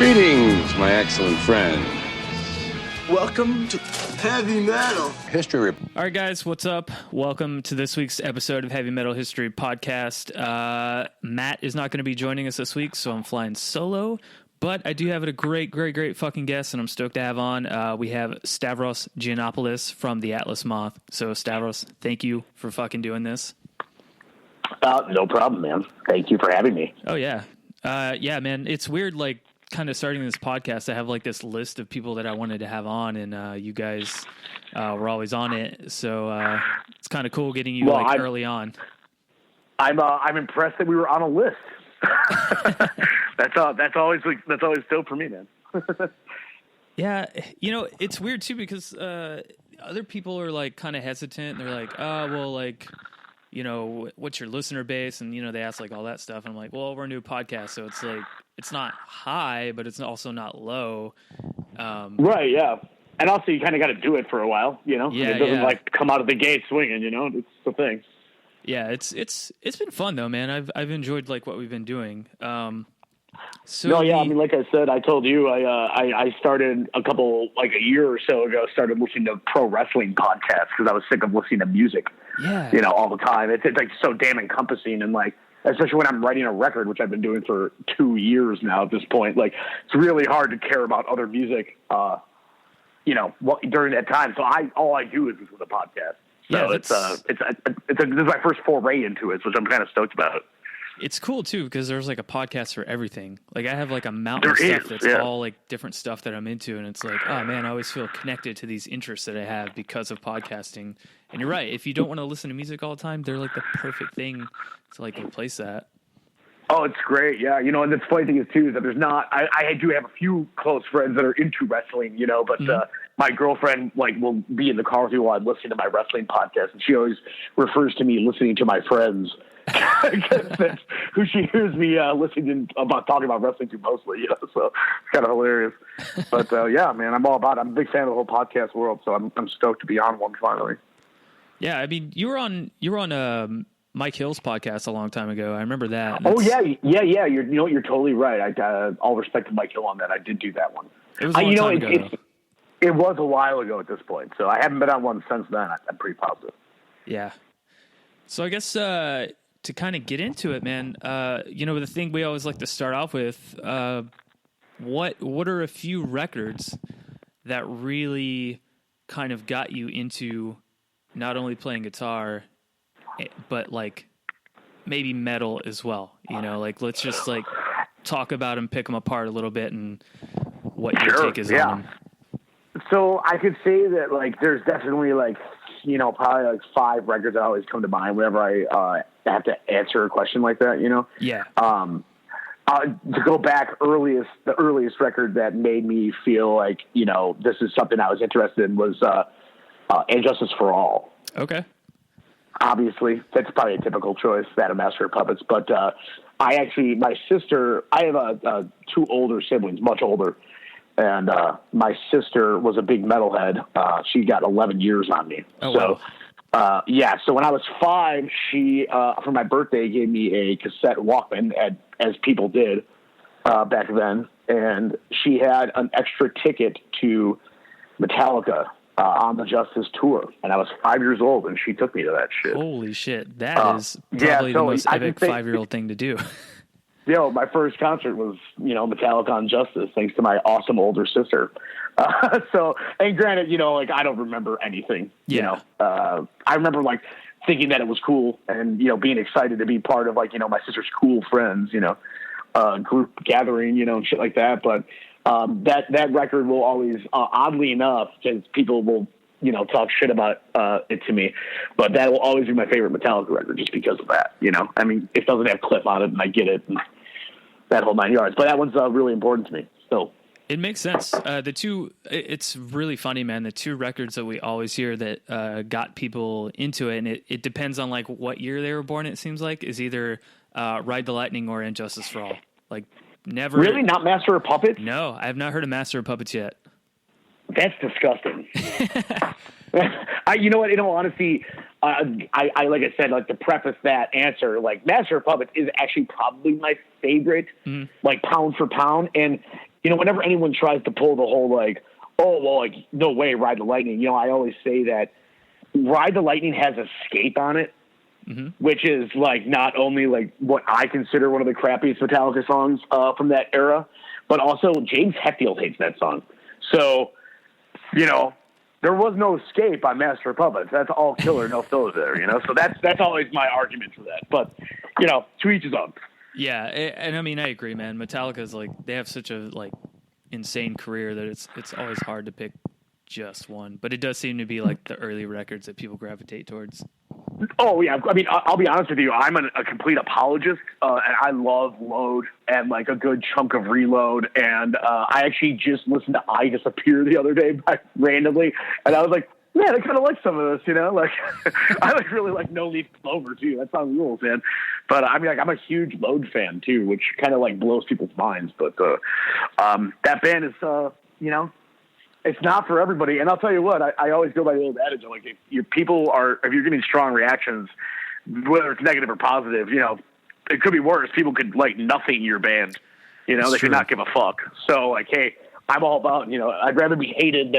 Greetings, my excellent friend. Welcome to Heavy Metal History. All right, guys, what's up? Welcome to this week's episode of Heavy Metal History Podcast. Matt is not going to be joining us this week, so I'm flying solo. But I do have a great fucking guest, and I'm stoked to have on. We have Stavros Giannopoulos from the Atlas Moth. So, Stavros, thank you for fucking doing this. No problem, man. Thank you for having me. Oh, yeah. Yeah, man, it's weird, like, kind of starting this podcast. I have, like, this list of people that I wanted to have on, and you guys were always on it. So it's kind of cool getting you, early on. I'm impressed that we were on a list. That's always dope for me, man. Yeah, you know, it's weird too because other people are like kind of hesitant. They're like, "Oh, well, like, you know, what's your listener base?" And you know, they ask like all that stuff. I'm like, "Well, we're a new podcast, so it's like it's not high, but it's also not low." Right? Yeah. And also, you kind of got to do it for a while, you know. Yeah, it doesn't like come out of the gate swinging, you know. It's the thing. Yeah, it's been fun though, man. I've enjoyed like what we've been doing. I mean, like I said, I told you, I started a year or so ago, started listening to pro wrestling podcasts because I was sick of listening to music, you know, all the time. It's like so damn encompassing, and like, especially when I'm writing a record, which I've been doing for 2 years now at this point, like it's really hard to care about other music, you know, during that time. So all I do is listen to podcasts. So Yeah, this is my first foray into it, which I'm kind of stoked about. It's cool too because there's like a podcast for everything. Like I have like a mountain of stuff that's all like different stuff that I'm into, and it's like, oh man, I always feel connected to these interests that I have because of podcasting. And you're right, if you don't want to listen to music all the time, they're like the perfect thing to like replace that. Oh, it's great, yeah. You know, and the funny thing is too is that there's not. I do have a few close friends that are into wrestling, you know, but my girlfriend like will be in the car with me while I'm listening to my wrestling podcast, and she always refers to me listening to my friends. That's who she hears me talking about wrestling to mostly, you know, so it's kind of hilarious. But yeah, man, I'm all about it. I'm a big fan of the whole podcast world, so I'm stoked to be on one finally. Yeah, I mean, you were on Mike Hill's podcast a long time ago. I remember that. Oh yeah. You're totally right. I all respect to Mike Hill on that. I did do that one. It was a long time ago. It was a while ago at this point, so I haven't been on one since then. I'm pretty positive. Yeah. So I guess to kind of get into it, man, you know, the thing we always like to start off with, what are a few records that really kind of got you into not only playing guitar, but like maybe metal as well? You know, like let's just like talk about them, pick them apart a little bit, and what your take is on them. So I could say that like there's definitely like, you know, probably like 5 records that always come to mind whenever I have to answer a question like that, you know? Yeah. To go back, the earliest record that made me feel like, you know, this is something I was interested in was And Justice for All. Okay. Obviously, that's probably a typical choice, that of Master of Puppets. But my sister, I have 2 older siblings, much older. And my sister was a big metalhead. She got 11 years on me. Oh, so, wow. So when I was 5, she, for my birthday, gave me a cassette Walkman, as people did back then. And she had an extra ticket to Metallica on the Justice tour. And I was 5 years old, and she took me to that shit. Holy shit. That is probably the most epic 5-year-old thing to do. You know, my first concert was, you know, Metallica on Justice, thanks to my awesome older sister. So, and granted, you know, like, I don't remember anything, you know. I remember, like, thinking that it was cool and, you know, being excited to be part of, like, you know, my sister's cool friends, you know, group gathering, you know, and shit like that. But that record will always, oddly enough, because people will, you know, talk shit about it to me, but that will always be my favorite Metallica record just because of that, you know. I mean, it doesn't have Cliff on it, and I get it, and that whole 9 yards, but that one's really important to me. So it makes sense. It's really funny, man. The 2 records that we always hear that got people into it, and it depends on like what year they were born. It seems like is either Ride the Lightning or And Justice for All. Like never really not Master of Puppets. No, I have not heard of Master of Puppets yet. That's disgusting. You know what? In all honesty, I like I said, like to preface that answer, like Master of Puppets is actually probably my favorite, like pound for pound. And whenever anyone tries to pull the whole like, oh, well, like, no way, Ride the Lightning. I always say that Ride the Lightning has Escape on it, which is like not only like what I consider one of the crappiest Metallica songs from that era, but also James Hetfield hates that song. So, there was no Escape on Master of Puppets. That's all killer, no filler there, So that's always my argument for that. But, to each his own. Yeah, and I mean, I agree, man. Metallica's like, they have such a like insane career that it's always hard to pick just one. But it does seem to be like the early records that people gravitate towards. Oh, yeah. I mean, I'll be honest with you. I'm a complete apologist, and I love Load and, like, a good chunk of Reload. And I actually just listened to I Disappear the other day randomly, and I was like, man, I kind of like some of this, Like, I really like No Leaf Clover, too. That song rules, man. But, I mean, like, I'm a huge Load fan, too, which kind of, like, blows people's minds. But that band is, it's not for everybody. And I'll tell you what, I always go by the old adage, like, if you're getting strong reactions, whether it's negative or positive, it could be worse. People could like nothing your band, they could not give a fuck. So like, hey, I'm all about, I'd rather be hated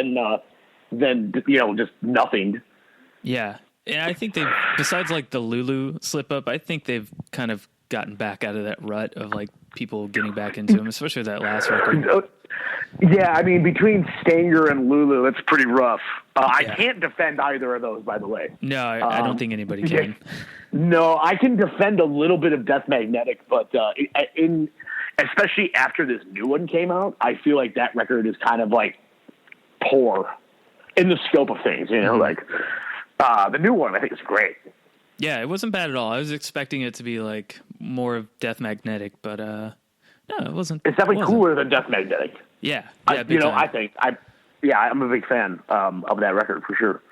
than just nothing. Yeah. And I think besides like the Lulu slip up, I think they've kind of gotten back out of that rut of like people getting back into them, especially with that last record. Yeah, I mean, between Stanger and Lulu, it's pretty rough. I can't defend either of those, by the way. No, I don't think anybody can. No, I can defend a little bit of Death Magnetic, but especially after this new one came out, I feel like that record is kind of like poor in the scope of things, like the new one I think is great. Yeah, it wasn't bad at all. I was expecting it to be like more of Death Magnetic, but no, it wasn't. It's definitely cooler than Death Magnetic. Yeah, I'm a big fan of that record for sure.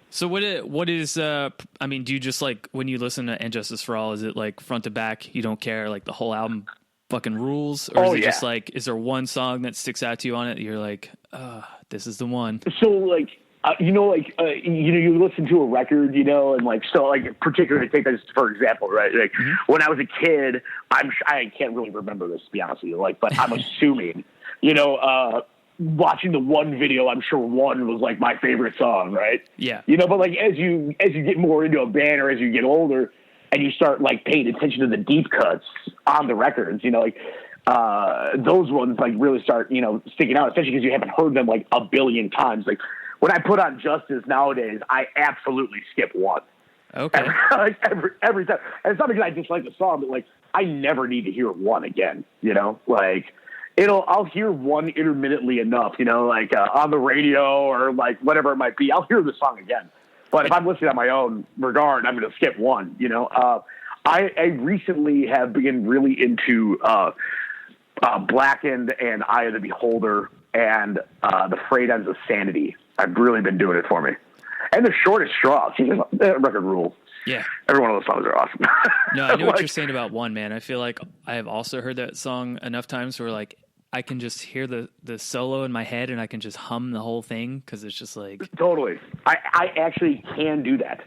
So what is I mean, do you just like when you listen to And Justice for All, is it like front to back, you don't care, like the whole album fucking rules, or is it just like, is there one song that sticks out to you on it that you're like, this is the one? So like you listen to a record, and like, so like particularly take this for example, right? Like when I was a kid, I can't really remember this to be honest with you, like, but I'm assuming, watching the One video, I'm sure One was like my favorite song, right? Yeah. But like as you get more into a band or as you get older and you start like paying attention to the deep cuts on the records, like those ones like really start, sticking out, especially because you haven't heard them like a billion times. Like when I put on Justice nowadays, I absolutely skip One. Okay. Every time. And it's not because I dislike the song, but like I never need to hear One again, like I'll hear One intermittently enough, like on the radio or like whatever it might be. I'll hear the song again. But if I'm listening on my own regard, I'm going to skip One, I recently have been really into Blackened and Eye of the Beholder and the Frayed Ends of Sanity. I've really been doing it for me. And The Shortest Straw. That record rules. Yeah. Every one of those songs are awesome. No, I know what you're saying about One, man. I feel like I have also heard that song enough times where like I can just hear the solo in my head and I can just hum the whole thing because it's just like... Totally. I actually can do that.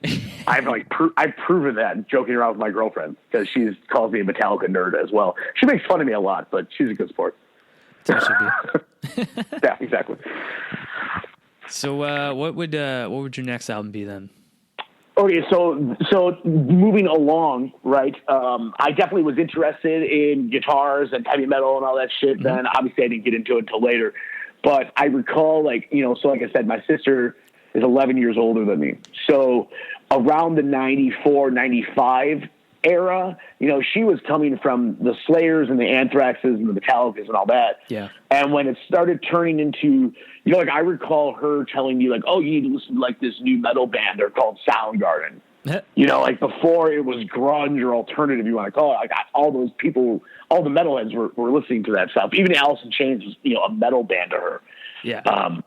I've proven that joking around with my girlfriend because she calls me a Metallica nerd as well. She makes fun of me a lot, but she's a good sport. That's what she be. Yeah, exactly. So what would your next album be then? Okay, so moving along, right? I definitely was interested in guitars and heavy metal and all that shit. Then obviously I didn't get into it until later. But I recall, like, so like I said, my sister is 11 years older than me. So around the 94, 95 era, she was coming from the Slayers and the Anthraxes and the Metallicas and all that. Yeah. And when it started turning into, like I recall her telling me like, oh, you need to listen to like this new metal band. They're called Soundgarden. Like before it was grunge or alternative, you want to call it. Like all those people, all the metalheads were listening to that stuff. Even Alice in Chains was, a metal band to her. Yeah.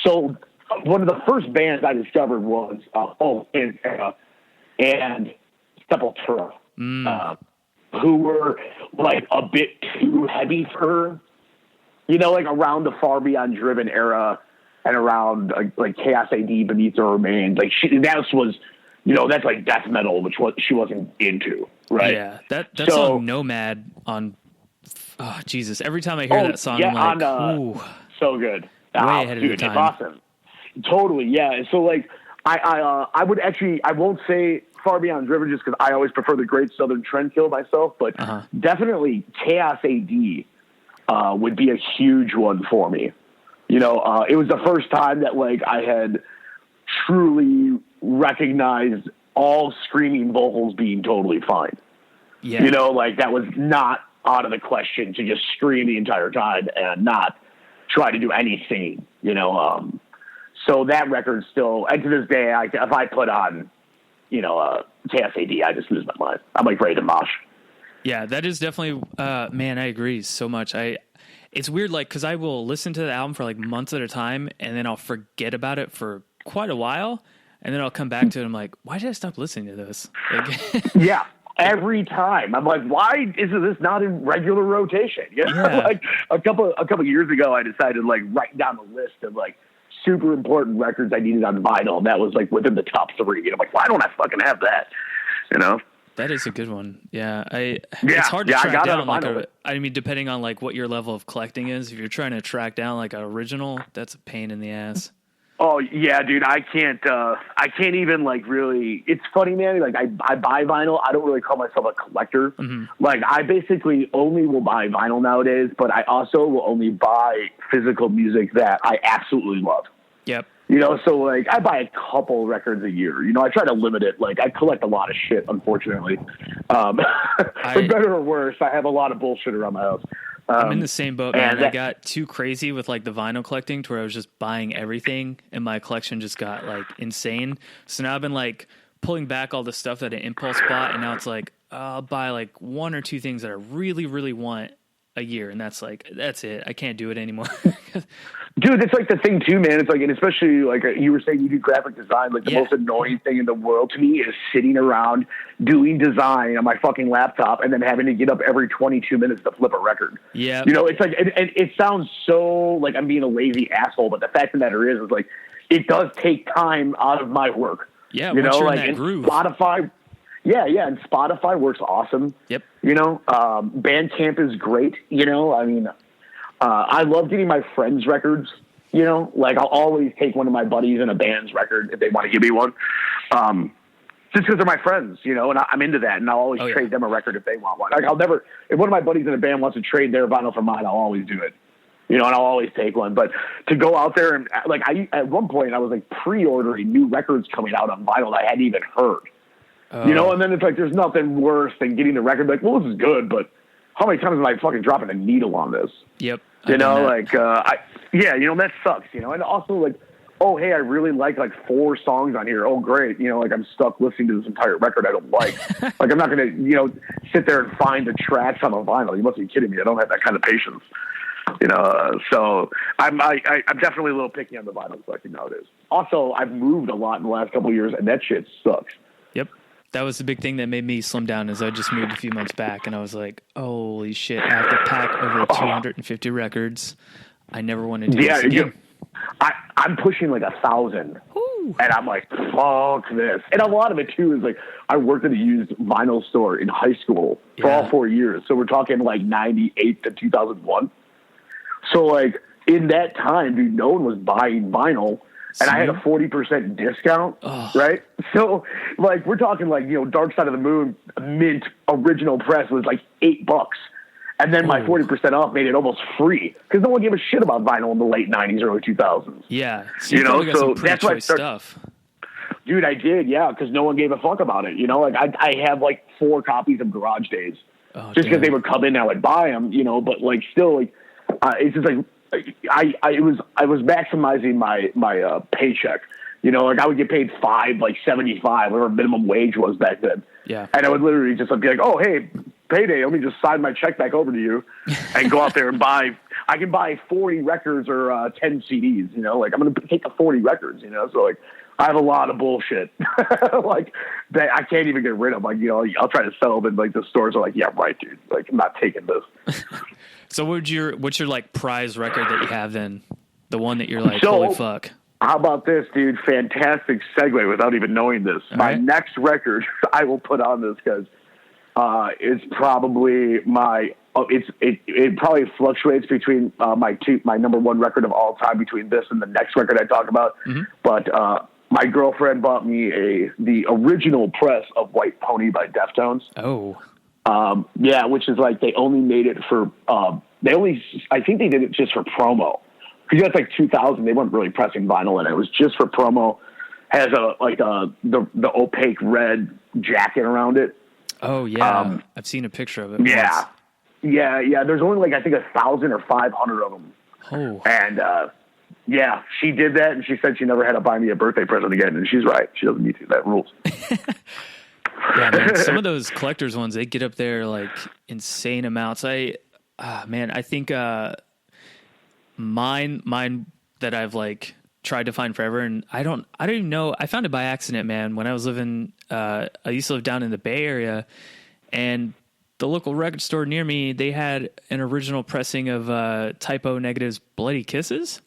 So one of the first bands I discovered was and Sepultura, who were like a bit too heavy for her, like around the Far Beyond Driven era and around like Chaos AD, Beneath the Remains. Like that was, that's like death metal, which she wasn't into, right? Yeah, that song Nomad on Oh, Jesus. Every time I hear that song, yeah, I'm like, ooh. So good. Way ahead of the Dude, time. it's awesome. Totally, yeah. So, like, I would actually, I won't say Far Beyond Driven just because I always prefer the Great Southern Trendkill myself, but definitely Chaos AD would be a huge one for me. You know, it was the first time that, like, I had truly recognized all screaming vocals being totally fine. Yeah. You know, like, that was not out of the question to just scream the entire time and not try to do anything, you know. So that record still, and to this day, if I put on, you know, KSAD, I just lose my mind. I'm like ready to mosh. Yeah, that is definitely, man, I agree so much. It's weird, like, because I will listen to the album for like months at a time, and then I'll forget about it for quite a while, and then I'll come back to it. And I'm like, why did I stop listening to this? Like, yeah, every time I'm like, why is this not in regular rotation? You know? Yeah. Like a couple years ago, I decided to like write down a list of like super important records I needed on vinyl, and that was like within the top 3. And I'm like, why don't I fucking have that? You know. That is a good one. Yeah, it's hard to track down. Like I mean, depending on like what your level of collecting is, if you're trying to track down like an original, that's a pain in the ass. Oh yeah, dude, I can't even like really. It's funny, man. Like I buy vinyl. I don't really call myself a collector. Mm-hmm. Like I basically only will buy vinyl nowadays, but I also will only buy physical music that I absolutely love. Yep. You know, so like I buy a couple records a year. You know, I try to limit it. Like I collect a lot of shit, unfortunately. For better or worse, I have a lot of bullshit around my house. I'm in the same boat, man. I got too crazy with like the vinyl collecting to where I was just buying everything, and my collection just got like insane. So now I've been like pulling back all the stuff that I impulse bought, and now it's like I'll buy like 1 or 2 things that I really, really want a year, and that's it. I can't do it anymore. Dude, it's like the thing too, man. It's like, and especially like you were saying, you do graphic design. Like the most annoying thing in the world to me is sitting around doing design on my fucking laptop and then having to get up every 22 minutes to flip a record. Yeah, you know, it's like, and it sounds so like I'm being a lazy asshole, but the fact of the matter is like it does take time out of my work. Yeah, you know, like in that groove. Spotify. Yeah, and Spotify works awesome. Yep. You know, Bandcamp is great. You know, I mean. I love getting my friends' records, you know, like I'll always take one of my buddies in a band's record if they want to give me one. Just because they're my friends, you know, and I'm into that, and I'll always trade them a record if they want one. Like if one of my buddies in a band wants to trade their vinyl for mine, I'll always do it, you know, and I'll always take one. But to go out there and like at one point I was like pre-ordering new records coming out on vinyl that I hadn't even heard, you know, and then it's like, there's nothing worse than getting the record like, well, this is good, but how many times am I fucking dropping a needle on this? Yep. You know, like, you know, that sucks, you know, and also like, oh, hey, I really like 4 songs on here. Oh, great. You know, like I'm stuck listening to this entire record I don't like. Like I'm not going to, you know, sit there and find the tracks on a vinyl. You must be kidding me. I don't have that kind of patience, you know? So I'm definitely a little picky on the vinyl collecting nowadays. Also, I've moved a lot in the last couple of years and that shit sucks. Yep. That was the big thing that made me slim down is I just moved a few months back and I was like, holy shit, I have to pack over 250 records. I never want to do this again. I'm pushing like 1,000 and I'm like, fuck this. And a lot of it too is like, I worked at a used vinyl store in high school for all 4 years. So we're talking like 98 to 2001. So like in that time, dude, no one was buying vinyl. And I had a 40% discount, right? So, like, we're talking like, you know, Dark Side of the Moon mint original press was like $8. And then my 40% off made it almost free because no one gave a shit about vinyl in the late 90s, early 2000s. Yeah. So you know, so that's why I started. Stuff. Dude, I did, yeah, because no one gave a fuck about it. You know, like I have like 4 copies of Garage Days just because they would come in and I would buy them, you know, but like still, like, it's just like, I was maximizing my paycheck, you know, like I would get paid $5.75, whatever minimum wage was back then. Yeah. And I would literally just be like, oh, hey, payday, let me just sign my check back over to you and go out there and I can buy 40 records or 10 CDs, you know, like I'm going to take the 40 records, you know, so like I have a lot of bullshit like that I can't even get rid of. Like, you know, I'll try to sell them, like the stores are like, yeah, right, dude, like I'm not taking this. So what's your like prize record that you have then? The one that you're like, holy fuck. How about this, dude? Fantastic segue without even knowing this. My next record I will put on this because it's probably my it probably fluctuates between my number one record of all time between this and the next record I talk about. Mm-hmm. But my girlfriend bought me the original press of White Pony by Deftones. Oh, yeah, which is like they only made it for I think they did it just for promo, because that's like 2000. They weren't really pressing vinyl, and it was just for promo. Has the opaque red jacket around it. Oh yeah, I've seen a picture of it. Yeah, once. yeah. There's only like I think 1,000 or 500 of them. Oh, and yeah, she did that, and she said she never had to buy me a birthday present again, and she's right. She doesn't need to. That rules. Yeah, man, some of those collectors ones, they get up there like insane amounts. I think mine that I've like tried to find forever, and I don't even know. I found it by accident, man. When I was living, I used to live down in the Bay Area, and the local record store near me, they had an original pressing of Typo Negative's Bloody Kisses.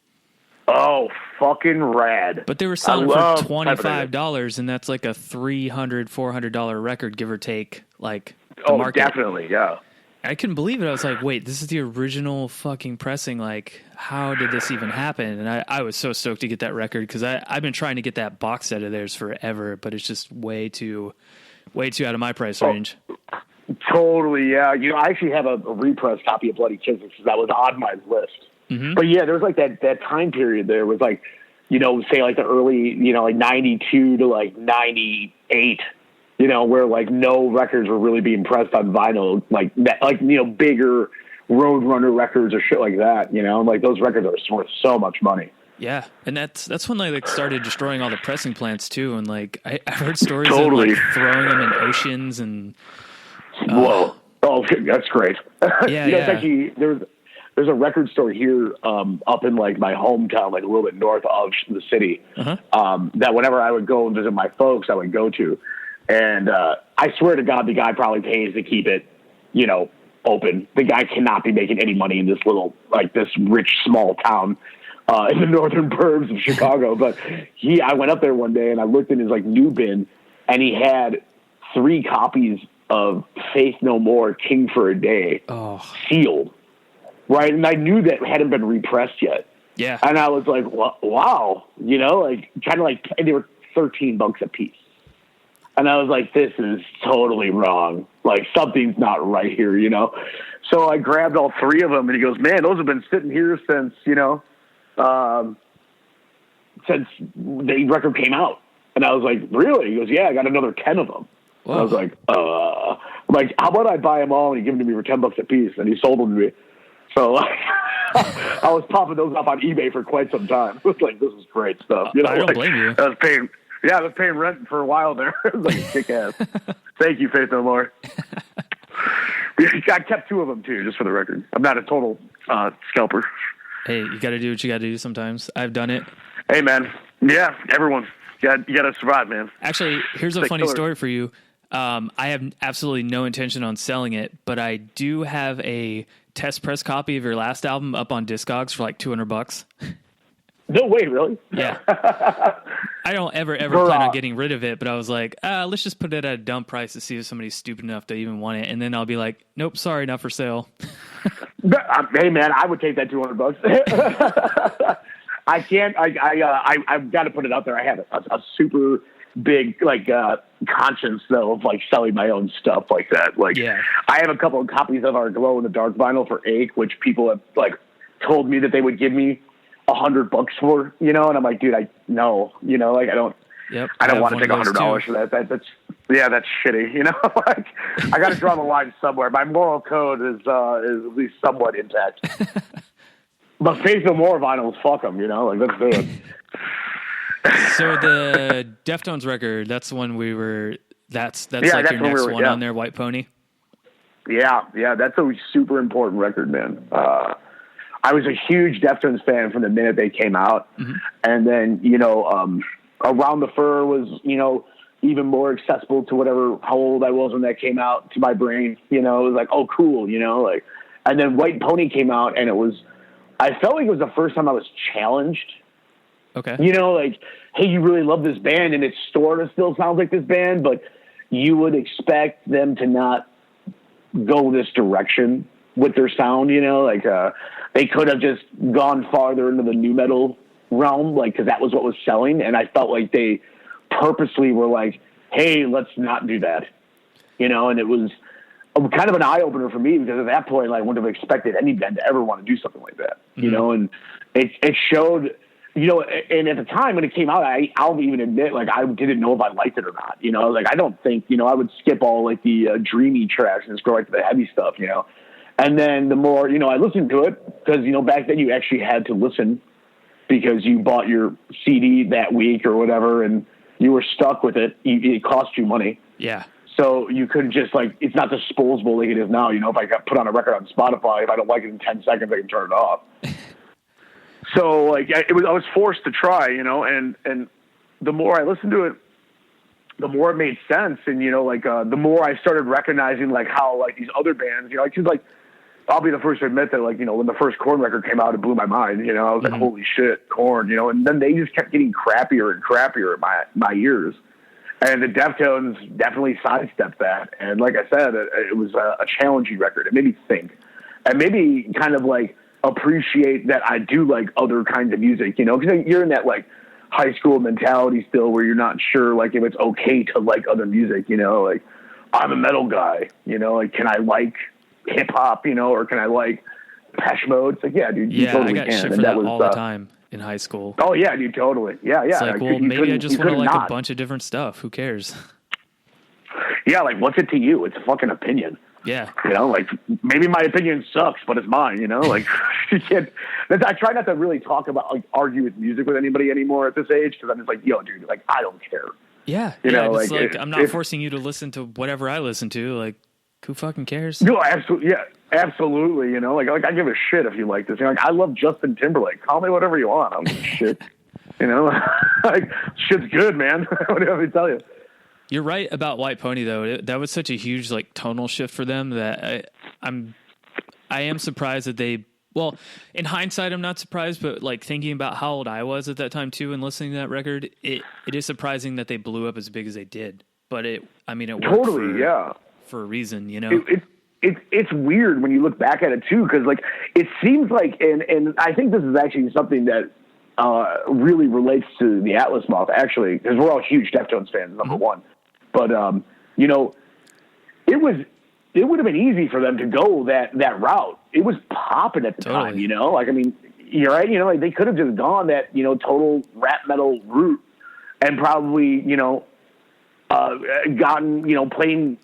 Oh, fucking rad. But they were selling for $25, and that's like a $300, $400 record, give or take. Like, the market. Definitely, yeah. I couldn't believe it. I was like, wait, this is the original fucking pressing. Like, how did this even happen? And I was so stoked to get that record, because I've been trying to get that box set of theirs forever, but it's just way too out of my price range. Totally, yeah. I actually have a repressed copy of Bloody Kisses, because that was on my list. Mm-hmm. But yeah, there was like that time period there was like, say like the early, like 92 to like 98, where like no records were really being pressed on vinyl, like that, like, bigger Roadrunner records or shit like that, like those records are worth so much money. Yeah. And that's when they like started destroying all the pressing plants too. And like, I've heard stories Totally. of like throwing them in oceans and, whoa. Oh, that's great. Yeah. It's actually, there's a record store here up in like my hometown, like a little bit north of the city, that whenever I would go and visit my folks, I would go to. And I swear to God, the guy probably pays to keep it, open. The guy cannot be making any money in this little, like this rich small town in the northern burbs of Chicago. But I went up there one day and I looked in his like new bin, and he had 3 copies of Faith No More, King for a Day, sealed. Right. And I knew that hadn't been repressed yet. Yeah. And I was like, wow, like kind of like, and they were $13 a piece. And I was like, this is totally wrong. Like something's not right here, So I grabbed all 3 of them, and he goes, man, those have been sitting here since, since the record came out. And I was like, really? He goes, yeah, I got another 10 of them. I was like, I'm like, how about I buy them all and you give them to me for $10 a piece? And he sold them to me. So I was popping those up on eBay for quite some time. It was like, this is great stuff. I don't blame you. I was paying rent for a while there. It was like a kick ass. Thank you, Faith No More. I kept 2 of them too, just for the record. I'm not a total scalper. Hey, you got to do what you got to do sometimes. I've done it. Hey, man. Yeah, everyone. You got to survive, man. Actually, here's a funny story for you. I have absolutely no intention on selling it, but I do have a test press copy of your last album up on Discogs for like $200. No way, really? Yeah. I don't ever plan on getting rid of it, but I was like, let's just put it at a dump price to see if somebody's stupid enough to even want it. And then I'll be like, nope, sorry, not for sale. Hey man, I would take that $200. I can't, I've got to put it out there. I have a super big conscience though of like selling my own stuff like that. Like, yeah. I have a couple of copies of our Glow in the Dark vinyl for Ache, which people have like told me that they would give me $100 for, and I'm like, dude, I don't want to take $100 for that. That's shitty, like I got to draw the line somewhere. My moral code is at least somewhat intact. But Faith No More vinyls, fuck them, like let's do it. So the Deftones record, that's the one that's like your next one on there, White Pony. Yeah, that's a super important record, man. I was a huge Deftones fan from the minute they came out. Mm-hmm. And then, Around the Fur was, even more accessible to how old I was when that came out to my brain. It was like, oh, cool, and then White Pony came out, and I felt like it was the first time I was challenged. Okay. Like, hey, you really love this band, and it sort of still sounds like this band, but you would expect them to not go this direction, with their sound, you know, like, they could have just gone farther into the nu metal realm, like, cause that was what was selling. And I felt like they purposely were like, hey, let's not do that, you know? And it was kind of an eye opener for me, because at that point, like, I wouldn't have expected any band to ever want to do something like that, you know? And it showed, you know, and at the time when it came out, I'll even admit, like, I didn't know if I liked it or not, you know? Like, I don't think, you know, I would skip all, like, the dreamy tracks and just go right to the heavy stuff, you know? And then the more, you know, I listened to it, because, you know, back then you actually had to listen because you bought your CD that week or whatever, and you were stuck with it. It cost you money. Yeah. So you couldn't just, like, it's not disposable like it is now. You know, if I got put on a record on Spotify, if I don't like it in 10 seconds, I can turn it off. So, like, I was forced to try, you know, and the more I listened to it, the more it made sense. And, you know, like, the more I started recognizing, like, how, like, these other bands, you know, like, I'll be the first to admit that, like, you know, when the first Korn record came out, it blew my mind, you know, I was like, holy shit, Korn, you know, and then they just kept getting crappier and crappier in my ears. And the Deftones definitely sidestepped that. And like I said, it was a challenging record. It made me think, and maybe kind of, like, appreciate that I do like other kinds of music, you know, because you're in that, like, high school mentality still where you're not sure, like, if it's okay to like other music, you know, like, I'm a metal guy, you know, like, can I like hip hop, you know, or can I like Depeche Mode? It's like, yeah, dude, you totally I got can. shit for that all the time in high school. Oh yeah, dude, totally. Yeah. It's like, well, maybe I just want to like not. a bunch of different stuff. Who cares? Yeah, like, what's it to you? It's a fucking opinion. Yeah. You know, like, maybe my opinion sucks, but it's mine, you know? Like, you can't, I try not to really talk about, like, argue with music with anybody anymore at this age, because I'm just like, yo, dude, like, I don't care. Yeah. You know, like I'm not forcing you to listen to whatever I listen to. Like, who fucking cares? No, absolutely. Yeah, absolutely. You know, like I give a shit if you like this. You know, like, I love Justin Timberlake. Call me whatever you want. I don't give a shit. You know, like, shit's good, man. What do you want me to tell you? You're right about White Pony, though. That was such a huge, like, tonal shift for them that I am surprised that they. Well, in hindsight, I'm not surprised, but, like, thinking about how old I was at that time too, and listening to that record, it is surprising that they blew up as big as they did. But it worked totally, for a reason, you know. It's weird when you look back at it too, because, like, it seems like, and I think this is actually something that really relates to the Atlas Moth, actually, because we're all huge Deftones fans, number one. But you know, it would have been easy for them to go that route. It was popping at the time, you know. Like, I mean, you're right. You know, like, they could have just gone that, you know, total rap metal route, and probably, you know, gotten, you know, playing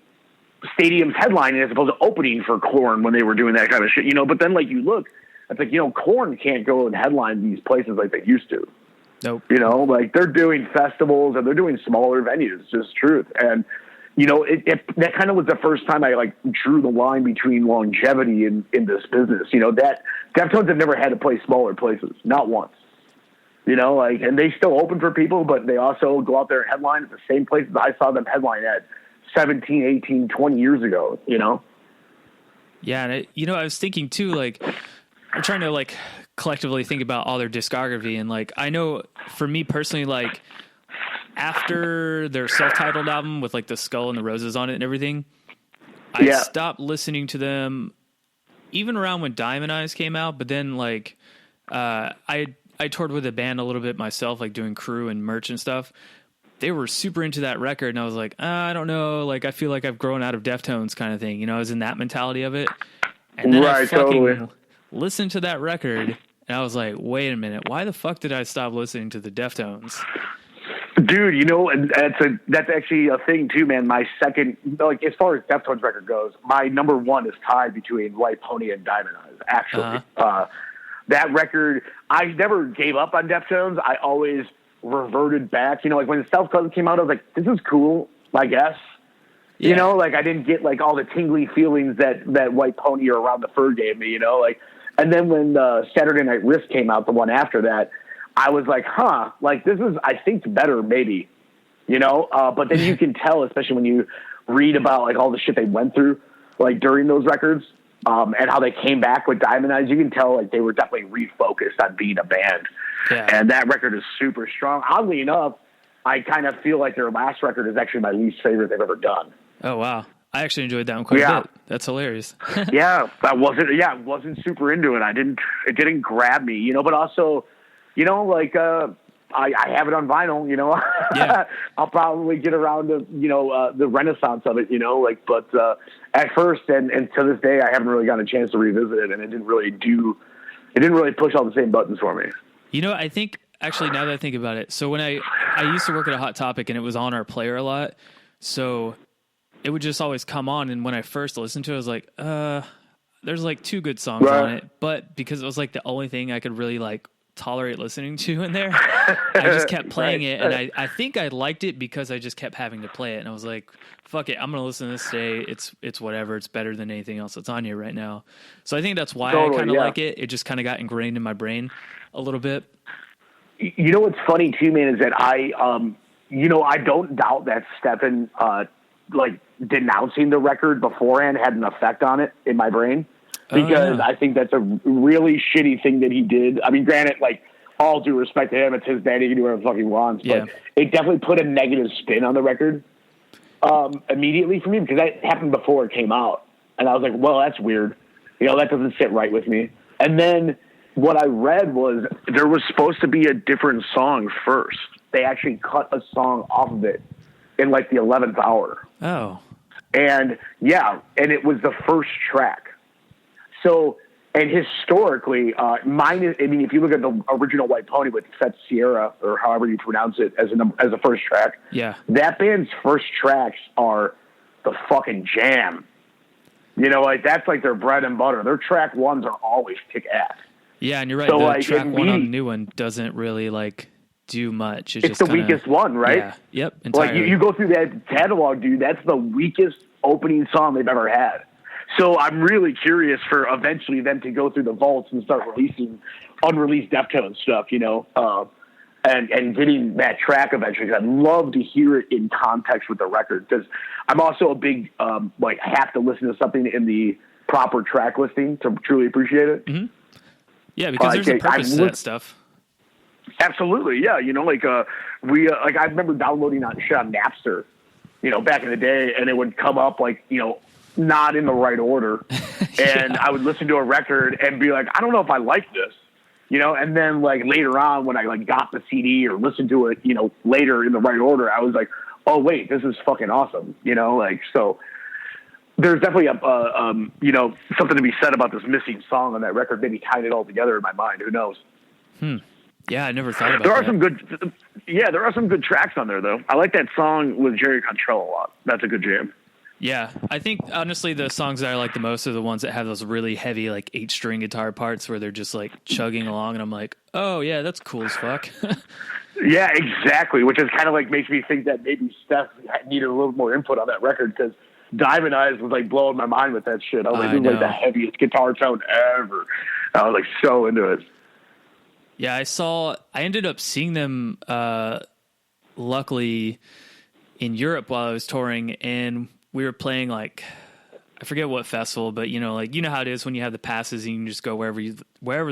stadiums headlining as opposed to opening for Korn when they were doing that kind of shit, you know. But then, like, you look, it's like, you know, Korn can't go and headline these places like they used to. Nope. You know, like, they're doing festivals and they're doing smaller venues, just truth. And, you know, that kind of was the first time I, like, drew the line between longevity in this business. You know, that Deftones have never had to play smaller places, not once. You know, like, and they still open for people, but they also go out there and headline at the same places I saw them headline at 17, 18, 20 years ago, you know? Yeah, and you know, I was thinking too, like, I'm trying to, like, collectively think about all their discography, and, like, I know for me personally, like, after their self-titled album with, like, the skull and the roses on it and everything, I stopped listening to them even around when Diamond Eyes came out, but then, like, I toured with a band a little bit myself, like, doing crew and merch and stuff. They were super into that record, and I was like, I don't know, like, I feel like I've grown out of Deftones kind of thing, you know. I was in that mentality of it, and then I fucking listened to that record, and I was like, wait a minute, why the fuck did I stop listening to the Deftones? Dude, you know, and that's actually a thing too, man. My second, like, as far as Deftones record goes, my number one is tied between White Pony and Diamond Eyes, actually. That record, I never gave up on Deftones. I always reverted back. You know, like, when the Self Titled came out, I was like, this is cool, I guess. Yeah. You know, like, I didn't get, like, all the tingly feelings that White Pony or Around the Fur gave me, you know, like. And then when Saturday Night Risk came out, the one after that, I was like, like, this is, I think, better, maybe, you know. But then you can tell, especially when you read about, like, all the shit they went through, like, during those records, and how they came back with Diamond Eyes, you can tell, like, they were definitely refocused on being a band. Yeah. And that record is super strong. Oddly enough, I kind of feel like their last record is actually my least favorite they've ever done. Oh, wow. I actually enjoyed that one quite a bit. That's hilarious. I wasn't super into it. It didn't grab me, but also, like, I have it on vinyl, Yeah. I'll probably get around to, the renaissance of it, but at first and to this day, I haven't really gotten a chance to revisit it, and it didn't really push all the same buttons for me. I think actually, now that I think about it, so when I used to work at a Hot Topic and it was on our player a lot, so it would just always come on, and when I first listened to it, I was like, there's like 2 good songs on it, but because it was like the only thing I could really like tolerate listening to in there, I just kept playing it, and I think I liked it because I just kept having to play it, and I was like, fuck it, I'm gonna listen to this today. It's whatever. It's better than anything else that's on here right now. So I think that's why I kind of like it. It just kind of got ingrained in my brain a little bit. What's funny too, man, is that I don't doubt that Stefan like denouncing the record beforehand had an effect on it in my brain, because I think that's a really shitty thing that he did. I mean, granted, like, all due respect to him, it's his band, he can do whatever the fuck he wants, but it definitely put a negative spin on the record immediately for me, because that happened before it came out, and I was like, well, that's weird. That doesn't sit right with me. And then what I read was there was supposed to be a different song first. They actually cut a song off of it in like the 11th hour. Oh. And and it was the first track. So, and historically, if you look at the original White Pony with Fet Sierra, or however you pronounce it, as a first track, that band's first tracks are the fucking jam. Like, that's like their bread and butter. Their track ones are always kick ass. Yeah, and you're right. So, the track one on the new one doesn't really like do much. It's just the weakest one, right? Yeah. Yep. Entirely. Like, you go through that catalog, dude. That's the weakest opening song they've ever had. So I'm really curious for eventually them to go through the vaults and start releasing unreleased Deftones stuff, and getting that track eventually. I'd love to hear it in context with the record, because I'm also a big I have to listen to something in the proper track listing to truly appreciate it. Mm-hmm. Yeah, because there's a purpose to that stuff. Absolutely, yeah. I remember downloading shit on Napster, back in the day, and it would come up not in the right order, and I would listen to a record and be like, I don't know if I like this, and then later on when I got the CD or listened to it, later in the right order, I was like, oh wait, this is fucking awesome, so. There's definitely something to be said about this missing song on that record, maybe tying it all together in my mind. Who knows? Yeah, I never thought about there that. There are some good tracks on there, though. I like that song with Jerry Cantrell a lot. That's a good jam. Yeah, I think, honestly, the songs that I like the most are the ones that have those really heavy, 8-string guitar parts where they're just, chugging along, and I'm like, oh, yeah, that's cool as fuck. Yeah, exactly, which is kind of, makes me think that maybe Steph needed a little more input on that record, because Diamond Eyes was blowing my mind with that shit. I was this is the heaviest guitar tone ever. I was so into it. Yeah, I ended up seeing them, luckily, in Europe while I was touring, and we were playing I forget what festival, but you know how it is when you have the passes and you can just go wherever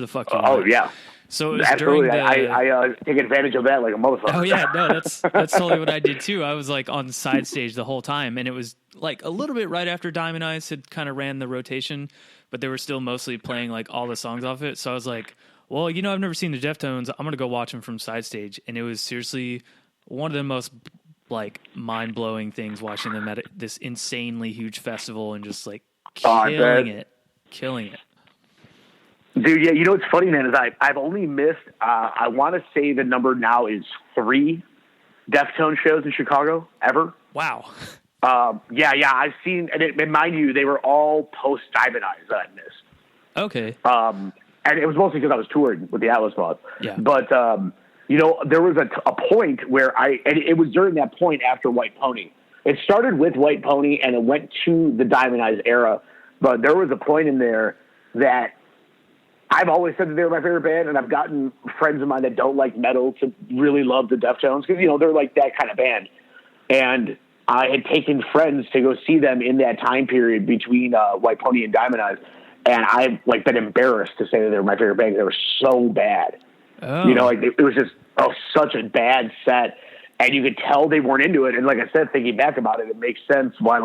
the fuck you want. Oh yeah. So it was absolutely, during I take advantage of that like a motherfucker. Oh yeah, no, that's totally what I did too. I was on the side stage the whole time, and it was a little bit right after Diamond Eyes had kind of ran the rotation, but they were still mostly playing all the songs off it. So I was like, well, I've never seen the Deftones. I'm gonna go watch them from side stage, and it was seriously one of the most mind blowing things watching them at this insanely huge festival and just killing it. Dude, yeah, what's funny, man, is I've only missed, I want to say the number now is 3 Deftones shows in Chicago ever. Wow. Yeah, I've seen, and mind you, they were all post Diamond Eyes that I missed. Okay. And it was mostly because I was touring with the Atlas Moth. Yeah. But, there was a point where and it was during that point after White Pony. It started with White Pony and it went to the Diamond Eyes era. But there was a point in there that I've always said that they were my favorite band, and I've gotten friends of mine that don't like metal to really love the Deftones because, they're that kind of band. And I had taken friends to go see them in that time period between White Pony and Diamond Eyes. And I've been embarrassed to say that they were my favorite band. They were so bad. Oh. It was just such a bad set, and you could tell they weren't into it. And like I said, thinking back about it, it makes sense why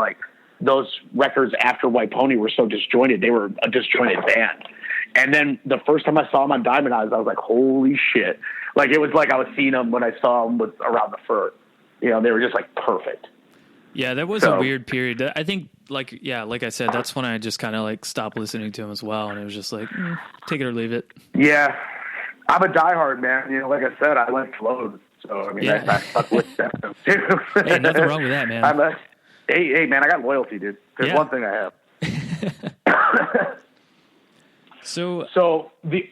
those records after White Pony were so disjointed. They were a disjointed band. And then the first time I saw them on Diamond Eyes, I was like, holy shit. Like, it was like I was seeing them when I saw them with Around the Fur. You know, they were just like perfect. Yeah, that was a weird period. I think, like I said, that's when I just kind of like stopped listening to him as well. And it was just like, take it or leave it. Yeah. I'm a diehard, man. You know, like I said, I like flows. So, I mean, I stuck with them too. Hey, nothing wrong with that, man. Hey, man, I got loyalty, dude. There's one thing I have. So the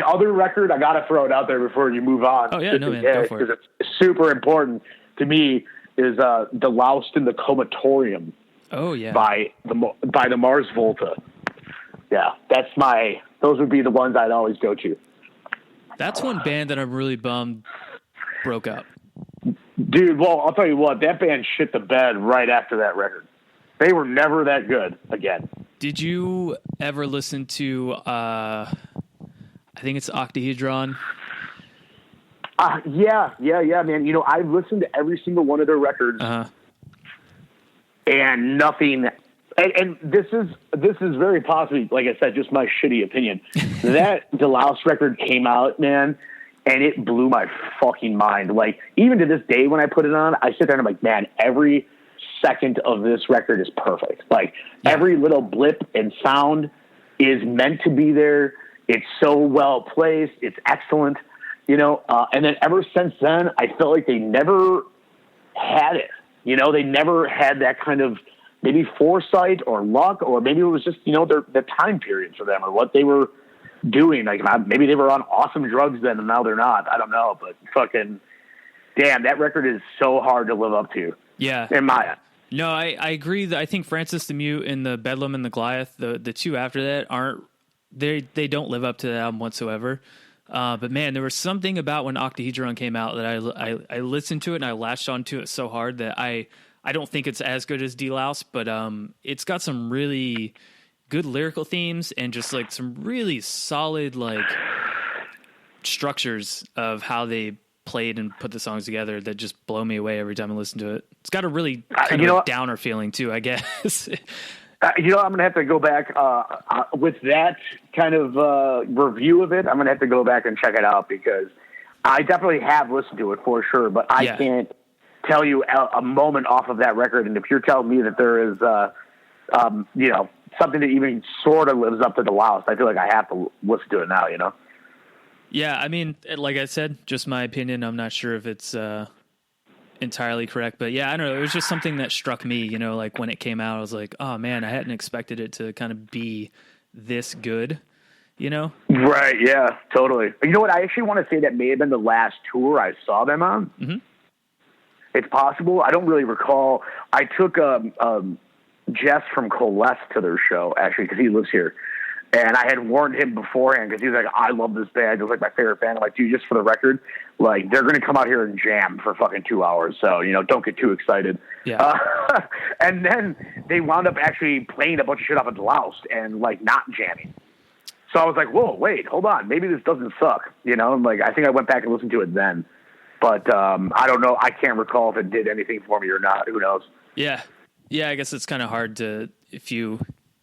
other record, I got to throw it out there before you move on. Oh, yeah, no, man, go for it. Because it's super important to me, is Deloused in the Comatorium. Oh, yeah. By the Mars Volta. Yeah, those would be the ones I'd always go to. That's one band that I'm really bummed broke up. Dude, well, I'll tell you what, that band shit the bed right after that record. They were never that good again. Did you ever listen to, I think it's Octahedron? Yeah, man. You know, I've listened to every single one of their records, and nothing. And this is very possibly, like I said, just my shitty opinion. That Deloused record came out, man, and it blew my fucking mind. Like, even to this day, when I put it on, I sit there and I'm like, man, every second of this record is perfect. Like, every little blip and sound is meant to be there. It's so well placed. It's excellent. You know, and then ever since then, I felt like they never had it. You know, they never had that kind of maybe foresight or luck, or maybe it was just, you know, the time period for them or what they were doing. Like, maybe they were on awesome drugs then and now they're not. I don't know, but fucking damn, that record is so hard to live up to. Yeah. In my No, I agree. I think Francis the Mute and the Bedlam and the Goliath, the two after that they don't live up to that album whatsoever. But man, there was something about when Octahedron came out that I listened to it and I latched onto it so hard that I don't think it's as good as Deloused, but it's got some really good lyrical themes and just like some really solid like structures of how they played and put the songs together that just blow me away every time I listen to it. It's got a really kind of a downer feeling too, I guess. You know, I'm going to have to go back with that kind of review of it. I'm going to have to go back and check it out because I definitely have listened to it for sure, but I can't tell you a moment off of that record. And if you're telling me that there is, you know, something that even sort of lives up to Deloused, I feel like I have to listen to it now, you know? Yeah, I mean, like I said, just my opinion. I'm not sure if it's entirely correct, but yeah, I don't know. It was just something that struck me, you know, like when it came out, I was like, oh man, I hadn't expected it to kind of be this good, you know? Right. Yeah, totally. You know what? I actually want to say that may have been the last tour I saw them on. Mm-hmm. It's possible. I don't really recall. I took Jess from Coalesce to their show, actually, because he lives here. And I had warned him beforehand because he was like, I love this band. It was like my favorite band. I'm like, dude, just for the record, like, they're going to come out here and jam for fucking 2 hours. So, you know, don't get too excited. Yeah. And then they wound up actually playing a bunch of shit off of Deloused and, like, not jamming. So I was like, whoa, wait, hold on. Maybe this doesn't suck. You know, and like, I think I went back and listened to it then. But I don't know. I can't recall if it did anything for me or not. Who knows? Yeah. Yeah, I guess it's kind of hard to, if you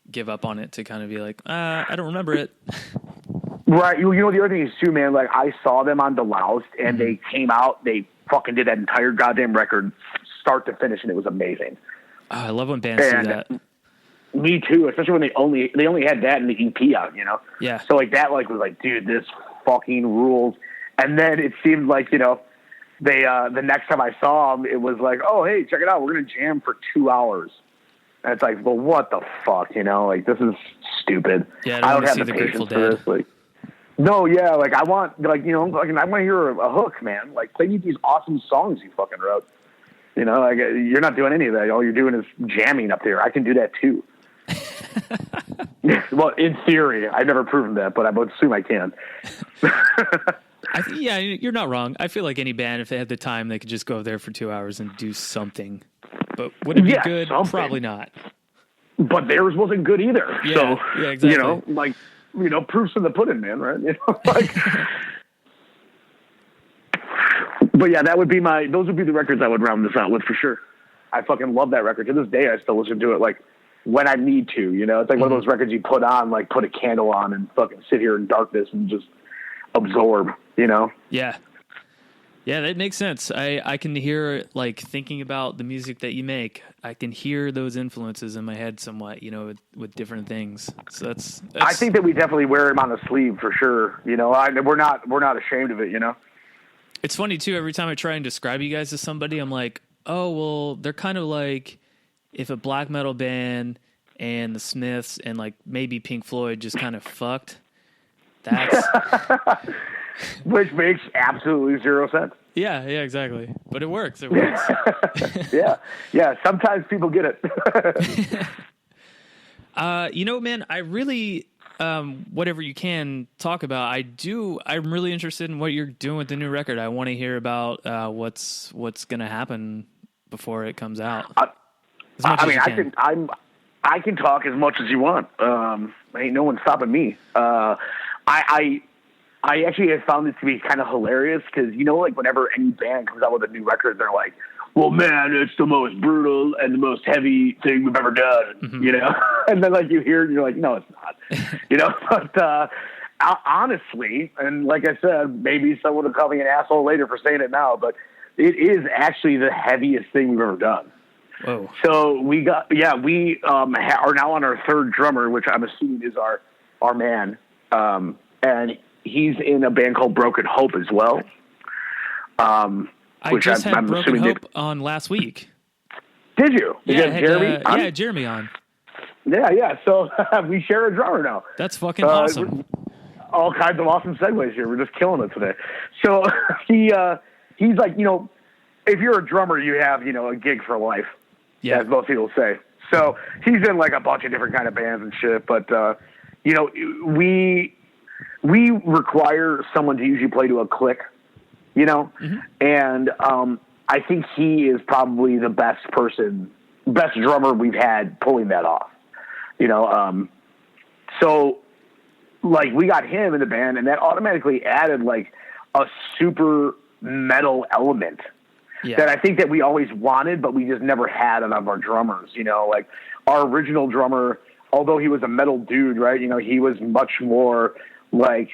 give up on it, to kind of be like, I don't remember it. Right. You know, the other thing is too, man, like I saw them on Deloused and they came out, they fucking did that entire goddamn record start to finish and it was amazing. Oh, I love when bands do that. Me too, especially when they only had that in the EP out, you know? Yeah. So like that like was like, dude, this fucking rules. And then it seemed like, you know, they the next time I saw them, it was like, oh, hey, check it out. We're going to jam for 2 hours. And it's like, well, what the fuck, you know? Like, this is stupid. Yeah, I don't have the patience for this. Like, no, yeah, like, I want, like, you know, like, I want to hear a hook, man. Like, play me these awesome songs you fucking wrote. You know, like, you're not doing any of that. All you're doing is jamming up there. I can do that, too. Well, in theory. I've never proven that, but I would assume I can. Yeah, you're not wrong. I feel like any band, if they had the time, they could just go there for 2 hours and do something. But would it be good? Something. Probably not. But theirs wasn't good either. Yeah, so, yeah, exactly. You know, like, you know, proof's in the pudding, man, right? You know, like, but yeah, those would be the records I would round this out with for sure. I fucking love that record. To this day, I still listen to it like when I need to, you know, it's like one of those records you put on, like put a candle on and fucking sit here in darkness and just absorb, you know? Yeah. Yeah, that makes sense. I can hear, like, thinking about the music that you make, I can hear those influences in my head somewhat, you know, with different things. So that's I think that we definitely wear them on the sleeve for sure. You know, we're not ashamed of it, you know? It's funny too. Every time I try and describe you guys to somebody, I'm like, oh, well, they're kind of like if a black metal band and the Smiths and like maybe Pink Floyd just kind of fucked. That's which makes absolutely zero sense. Yeah, exactly. But it works. It works. Yeah. Sometimes people get it. You know, man, I really, whatever you can talk about, I'm really interested in what you're doing with the new record. I want to hear about what's going to happen before it comes out. I mean, I can talk as much as you want. Ain't no one stopping me. I actually have found this to be kind of hilarious because, you know, like whenever any band comes out with a new record, they're like, well, man, it's the most brutal and the most heavy thing we've ever done, you know? And then like you hear it and you're like, no, it's not, you know? But honestly, and like I said, maybe someone will call me an asshole later for saying it now, but it is actually the heaviest thing we've ever done. Whoa. So we are now on our third drummer, which I'm assuming is our man. And he's in a band called Broken Hope as well. I just had Broken Hope on last week. Did you? Yeah, I had Jeremy on. Yeah. So we share a drummer now. That's fucking awesome. All kinds of awesome segues here. We're just killing it today. So he's like, you know, if you're a drummer, you have, you know, a gig for life, as most people say. So he's in like a bunch of different kind of bands and shit. But, you know, we require someone to usually play to a click, you know? And I think he is probably the best drummer we've had pulling that off, you know? So, like, we got him in the band, and that automatically added, like, a super metal element that I think that we always wanted, but we just never had out of our drummers, you know? Like, our original drummer, although he was a metal dude, right, you know, he was much more like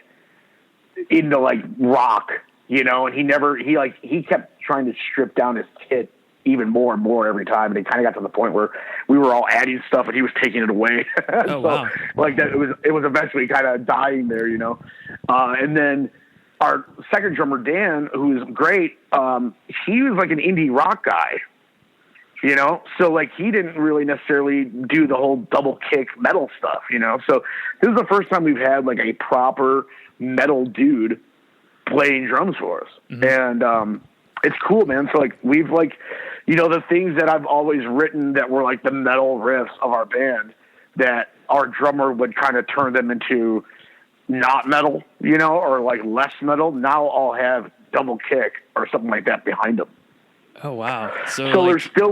into like rock, you know, and he kept trying to strip down his kit even more and more every time, and it kind of got to the point where we were all adding stuff and he was taking it away. Oh, wow. Like that, it was eventually kind of dying there, you know. And then our second drummer, Dan, who's great, he was like an indie rock guy, you know, so like he didn't really necessarily do the whole double kick metal stuff, you know. So this is the first time we've had like a proper metal dude playing drums for us, and it's cool, man. So like we've like, you know, the things that I've always written that were like the metal riffs of our band, that our drummer would kind of turn them into not metal, you know, or like less metal. Now I'll have double kick or something like that behind them. Oh wow! So like, there's still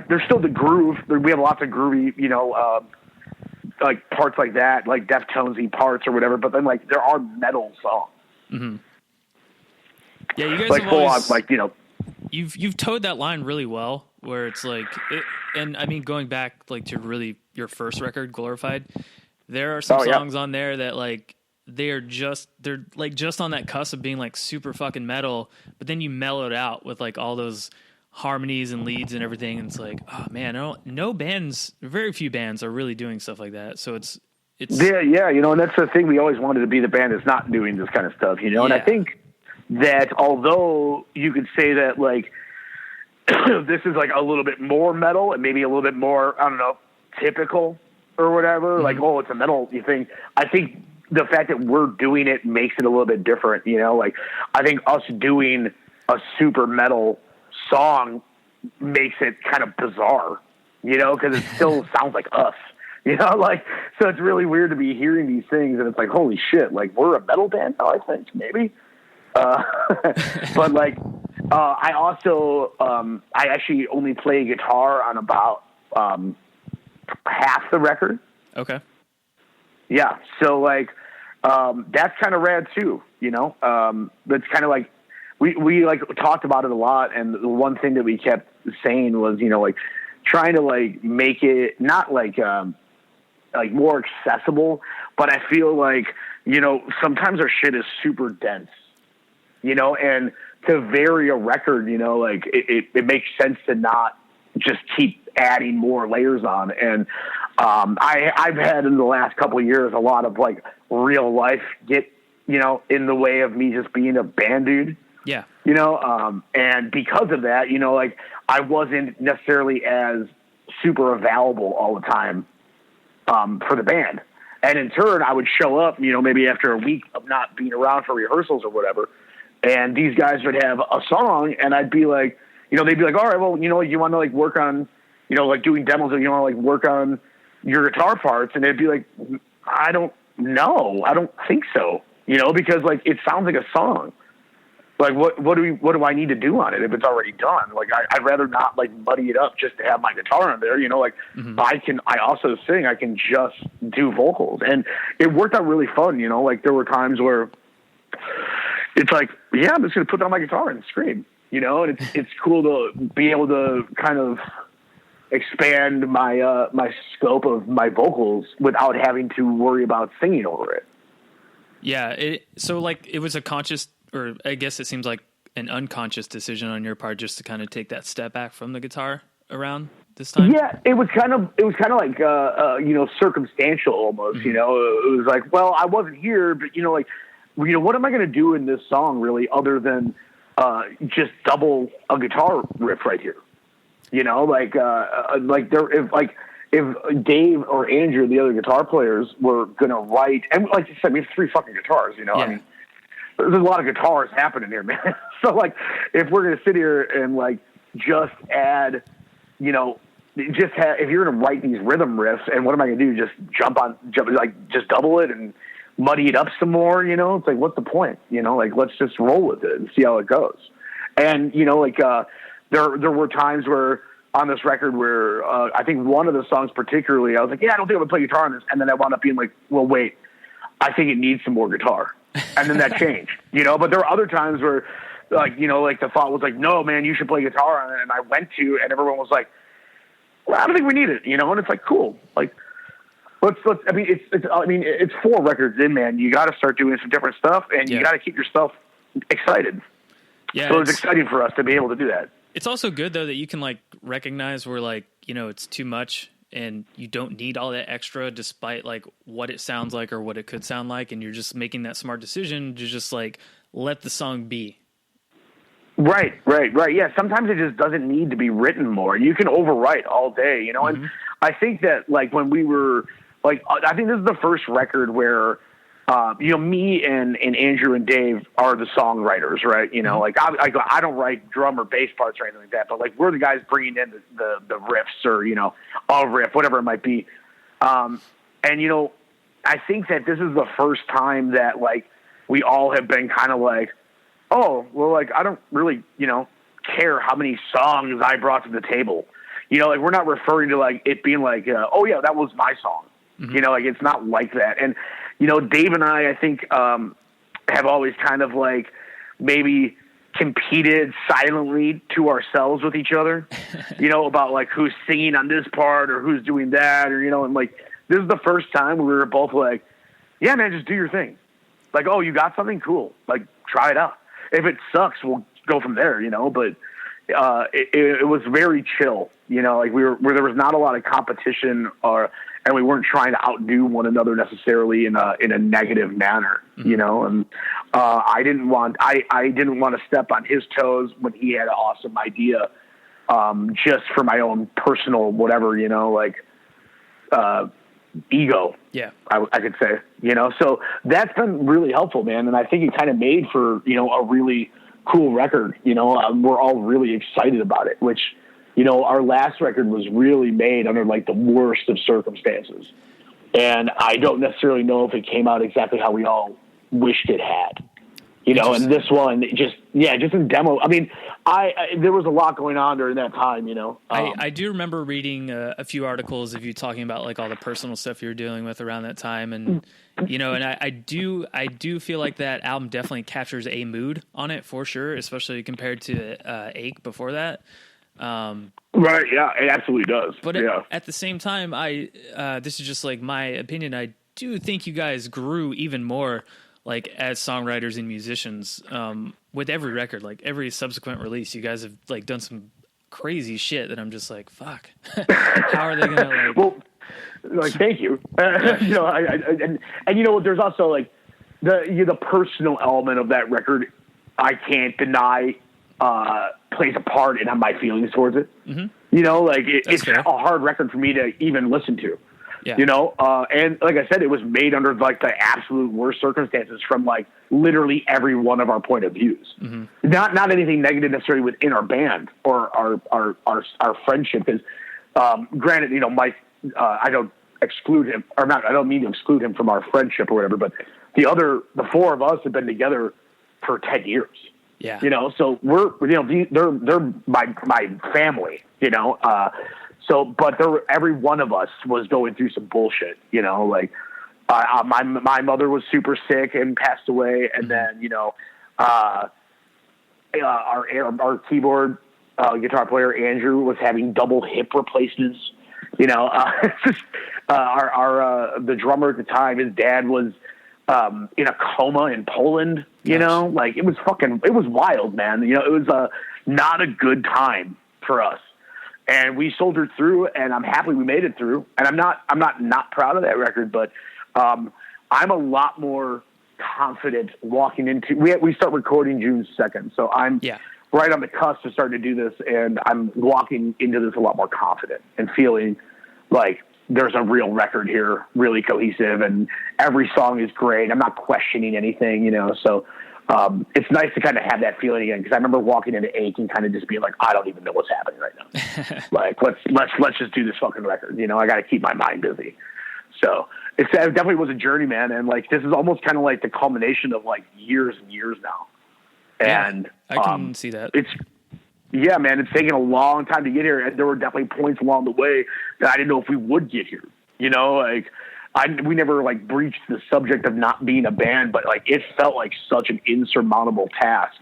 there's still the groove. We have lots of groovy, you know, like parts like that, like Deftonesy parts or whatever. But then like there are metal songs. Yeah, you guys like have full always, on, like, you know, you've towed that line really well. Where it's like, and I mean going back like to really your first record, Glorified. There are some songs on there that like. They're like just on that cusp of being like super fucking metal, but then you mellow it out with like all those harmonies and leads and everything. And it's like, oh man, very few bands are really doing stuff like that. So it's yeah, you know, and that's the thing. We always wanted to be the band that's not doing this kind of stuff, you know. And I think that although you could say that like this is like a little bit more metal and maybe a little bit more, I don't know, typical or whatever, like, oh, it's a metal thing. I think the fact that we're doing it makes it a little bit different, you know. Like, I think us doing a super metal song makes it kind of bizarre, you know, because it still sounds like us, you know. Like, so it's really weird to be hearing these things, and it's like, holy shit, like we're a metal band now. I think maybe, but like, I also I actually only play guitar on about half the record. Okay. Yeah, so like that's kind of rad too, you know. That's kind of like we like talked about it a lot, and the one thing that we kept saying was, you know, like trying to like make it not like more accessible, but I feel like, you know, sometimes our shit is super dense, you know, and to vary a record, you know, like it makes sense to not just keep adding more layers on. And I've had in the last couple of years a lot of like real life get, you know, in the way of me just being a band dude. Yeah. You know, and because of that, you know, like I wasn't necessarily as super available all the time for the band. And in turn, I would show up, you know, maybe after a week of not being around for rehearsals or whatever. And these guys would have a song and I'd be like, you know, they'd be like, all right, well, you know, you want to like work on, you know, like doing demos and you want to like work on your guitar parts. And they'd be like, I don't know. I don't think so, you know, because like, it sounds like a song. Like what do I need to do on it if it's already done? Like I'd rather not like muddy it up just to have my guitar on there, you know, like I also sing, I can just do vocals, and it worked out really fun. You know, like there were times where it's like, yeah, I'm just going to put down my guitar and scream, you know, and it's cool to be able to kind of expand my, my scope of my vocals without having to worry about singing over it. Yeah. So like it was a conscious, or I guess it seems like an unconscious decision on your part just to kind of take that step back from the guitar around this time. Yeah, it was kind of like, you know, circumstantial almost, you know, it was like, well, I wasn't here, but you know, like, you know, what am I going to do in this song really other than, just double a guitar riff right here? You know, like if Dave or Andrew, the other guitar players, were going to write, and like you said, we have 3 fucking guitars, you know, I mean, there's a lot of guitars happening here, man. So like, if we're going to sit here and like just add, you know, if you're going to write these rhythm riffs, and what am I going to do? Just double it and muddy it up some more, you know? It's like, what's the point? You know, like, let's just roll with it and see how it goes. And, you know, like, there were times where on this record where, I think one of the songs particularly, I was like, yeah, I don't think I'm gonna play guitar on this. And then I wound up being like, well, wait, I think it needs some more guitar. And then that changed, you know, but there were other times where like, you know, like the thought was like, no, man, you should play guitar on it. And I went to, and everyone was like, well, I don't think we need it, you know? And it's like, cool. Like, let's, I mean, it's 4 records in, man. You got to start doing some different stuff, and you got to keep yourself excited. Yeah. So it's exciting for us to be able to do that. It's also good though, that you can like recognize where like, you know, it's too much and you don't need all that extra despite like what it sounds like or what it could sound like. And you're just making that smart decision to just like let the song be. Right. Yeah. Sometimes it just doesn't need to be written more. You can overwrite all day, you know? And I think that like when we were like, I think this is the first record where, you know, me and Andrew and Dave are the songwriters, right? You know, like I don't write drum or bass parts or anything like that, but like we're the guys bringing in the riffs or, you know, a riff, whatever it might be. And, you know, I think that this is the first time that like we all have been kind of like, oh, well, like, I don't really, you know, care how many songs I brought to the table. You know, like we're not referring to like it being like, oh yeah, that was my song. You know, like it's not like that. And, you know, Dave and I think, have always kind of like maybe competed silently to ourselves with each other, you know, about like who's singing on this part or who's doing that, or, you know, and like, this is the first time we were both like, yeah, man, just do your thing. Like, oh, you got something? Cool. Like, try it out. If it sucks, we'll go from there, you know, but, it was very chill, you know, like where there was not a lot of competition and we weren't trying to outdo one another necessarily in a negative manner, you know, and, I didn't want to step on his toes when he had an awesome idea, just for my own personal, whatever, you know, like, ego. Yeah. I could say, you know, so that's been really helpful, man. And I think it kind of made for, you know, a really cool record, you know, we're all really excited about it, which, you know, our last record was really made under like the worst of circumstances. And I don't necessarily know if it came out exactly how we all wished it had, you know, and this one just in demo. I mean, there was a lot going on during that time, you know. I do remember reading a few articles of you talking about like all the personal stuff you were dealing with around that time. And, you know, and I do feel like that album definitely captures a mood on it for sure, especially compared to Ache before that. Right. Yeah, it absolutely does. But yeah. at the same time, this is just like my opinion. I do think you guys grew even more, like as songwriters and musicians, with every record, like every subsequent release. You guys have like done some crazy shit that I'm just like, fuck. How are they gonna like? Well, like, thank you. You know, and you know, there's also like the personal element of that record. I can't deny plays a part in my feelings towards it. Mm-hmm. You know, like it's fair. a hard record for me to even listen to. Yeah. You know, and like I said, it was made under like the absolute worst circumstances from like literally every one of our point of views. Mm-hmm. Not anything negative necessarily within our band or our friendship. Because granted, you know, Mike, I don't exclude him or not. I don't mean to exclude him from our friendship or whatever. But the four of us have been together for 10 years. Yeah. You know, so we're, you know, they're my family, you know, but every one of us was going through some bullshit, you know, like, my mother was super sick and passed away. And then, you know, our keyboard, guitar player, Andrew, was having double hip replacements, you know, the drummer at the time, his dad was, in a coma in Poland, you know, like it was wild, man. You know, it was not a good time for us, and we soldiered through, and I'm happy we made it through. And I'm not proud of that record, but I'm a lot more confident walking into. We start recording June 2nd, so I'm right on the cusp of starting to do this, and I'm walking into this a lot more confident and feeling like there's a real record here, really cohesive, and every song is great. I'm not questioning anything, you know, so it's nice to kind of have that feeling again, because I remember walking into Ache and kind of just being like, I don't even know what's happening right now. Like, let's just do this fucking record, you know. I got to keep my mind busy. So it definitely was a journey, man, and like this is almost kind of like the culmination of like years and years now. And I can see that. Yeah, man, it's taken a long time to get here, and there were definitely points along the way that I didn't know if we would get here. You know, like we never like breached the subject of not being a band, but like it felt like such an insurmountable task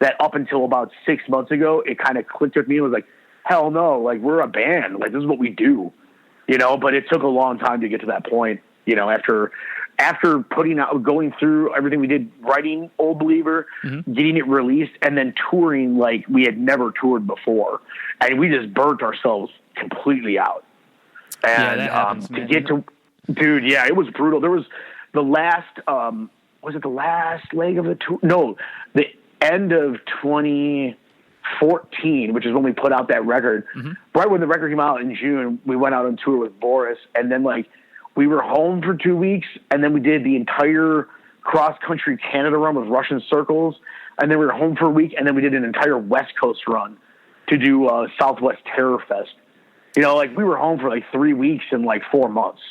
that up until about 6 months ago, it kind of clicked with me and was like, hell no, like we're a band, like this is what we do, you know. But it took a long time to get to that point, you know, after going through everything we did, writing Old Believer, getting it released, and then touring like we had never toured before. And we just burnt ourselves completely out. And that happens, man. Dude, yeah, it was brutal. There was the last, was it the last leg of the tour? No, the end of 2014, which is when we put out that record. Right when the record came out in June, we went out on tour with Boris, and then like, we were home for 2 weeks, and then we did the entire cross-country Canada run with Russian Circles, and then we were home for a week, and then we did an entire West Coast run to do Southwest Terror Fest. You know, like we were home for like 3 weeks in like 4 months.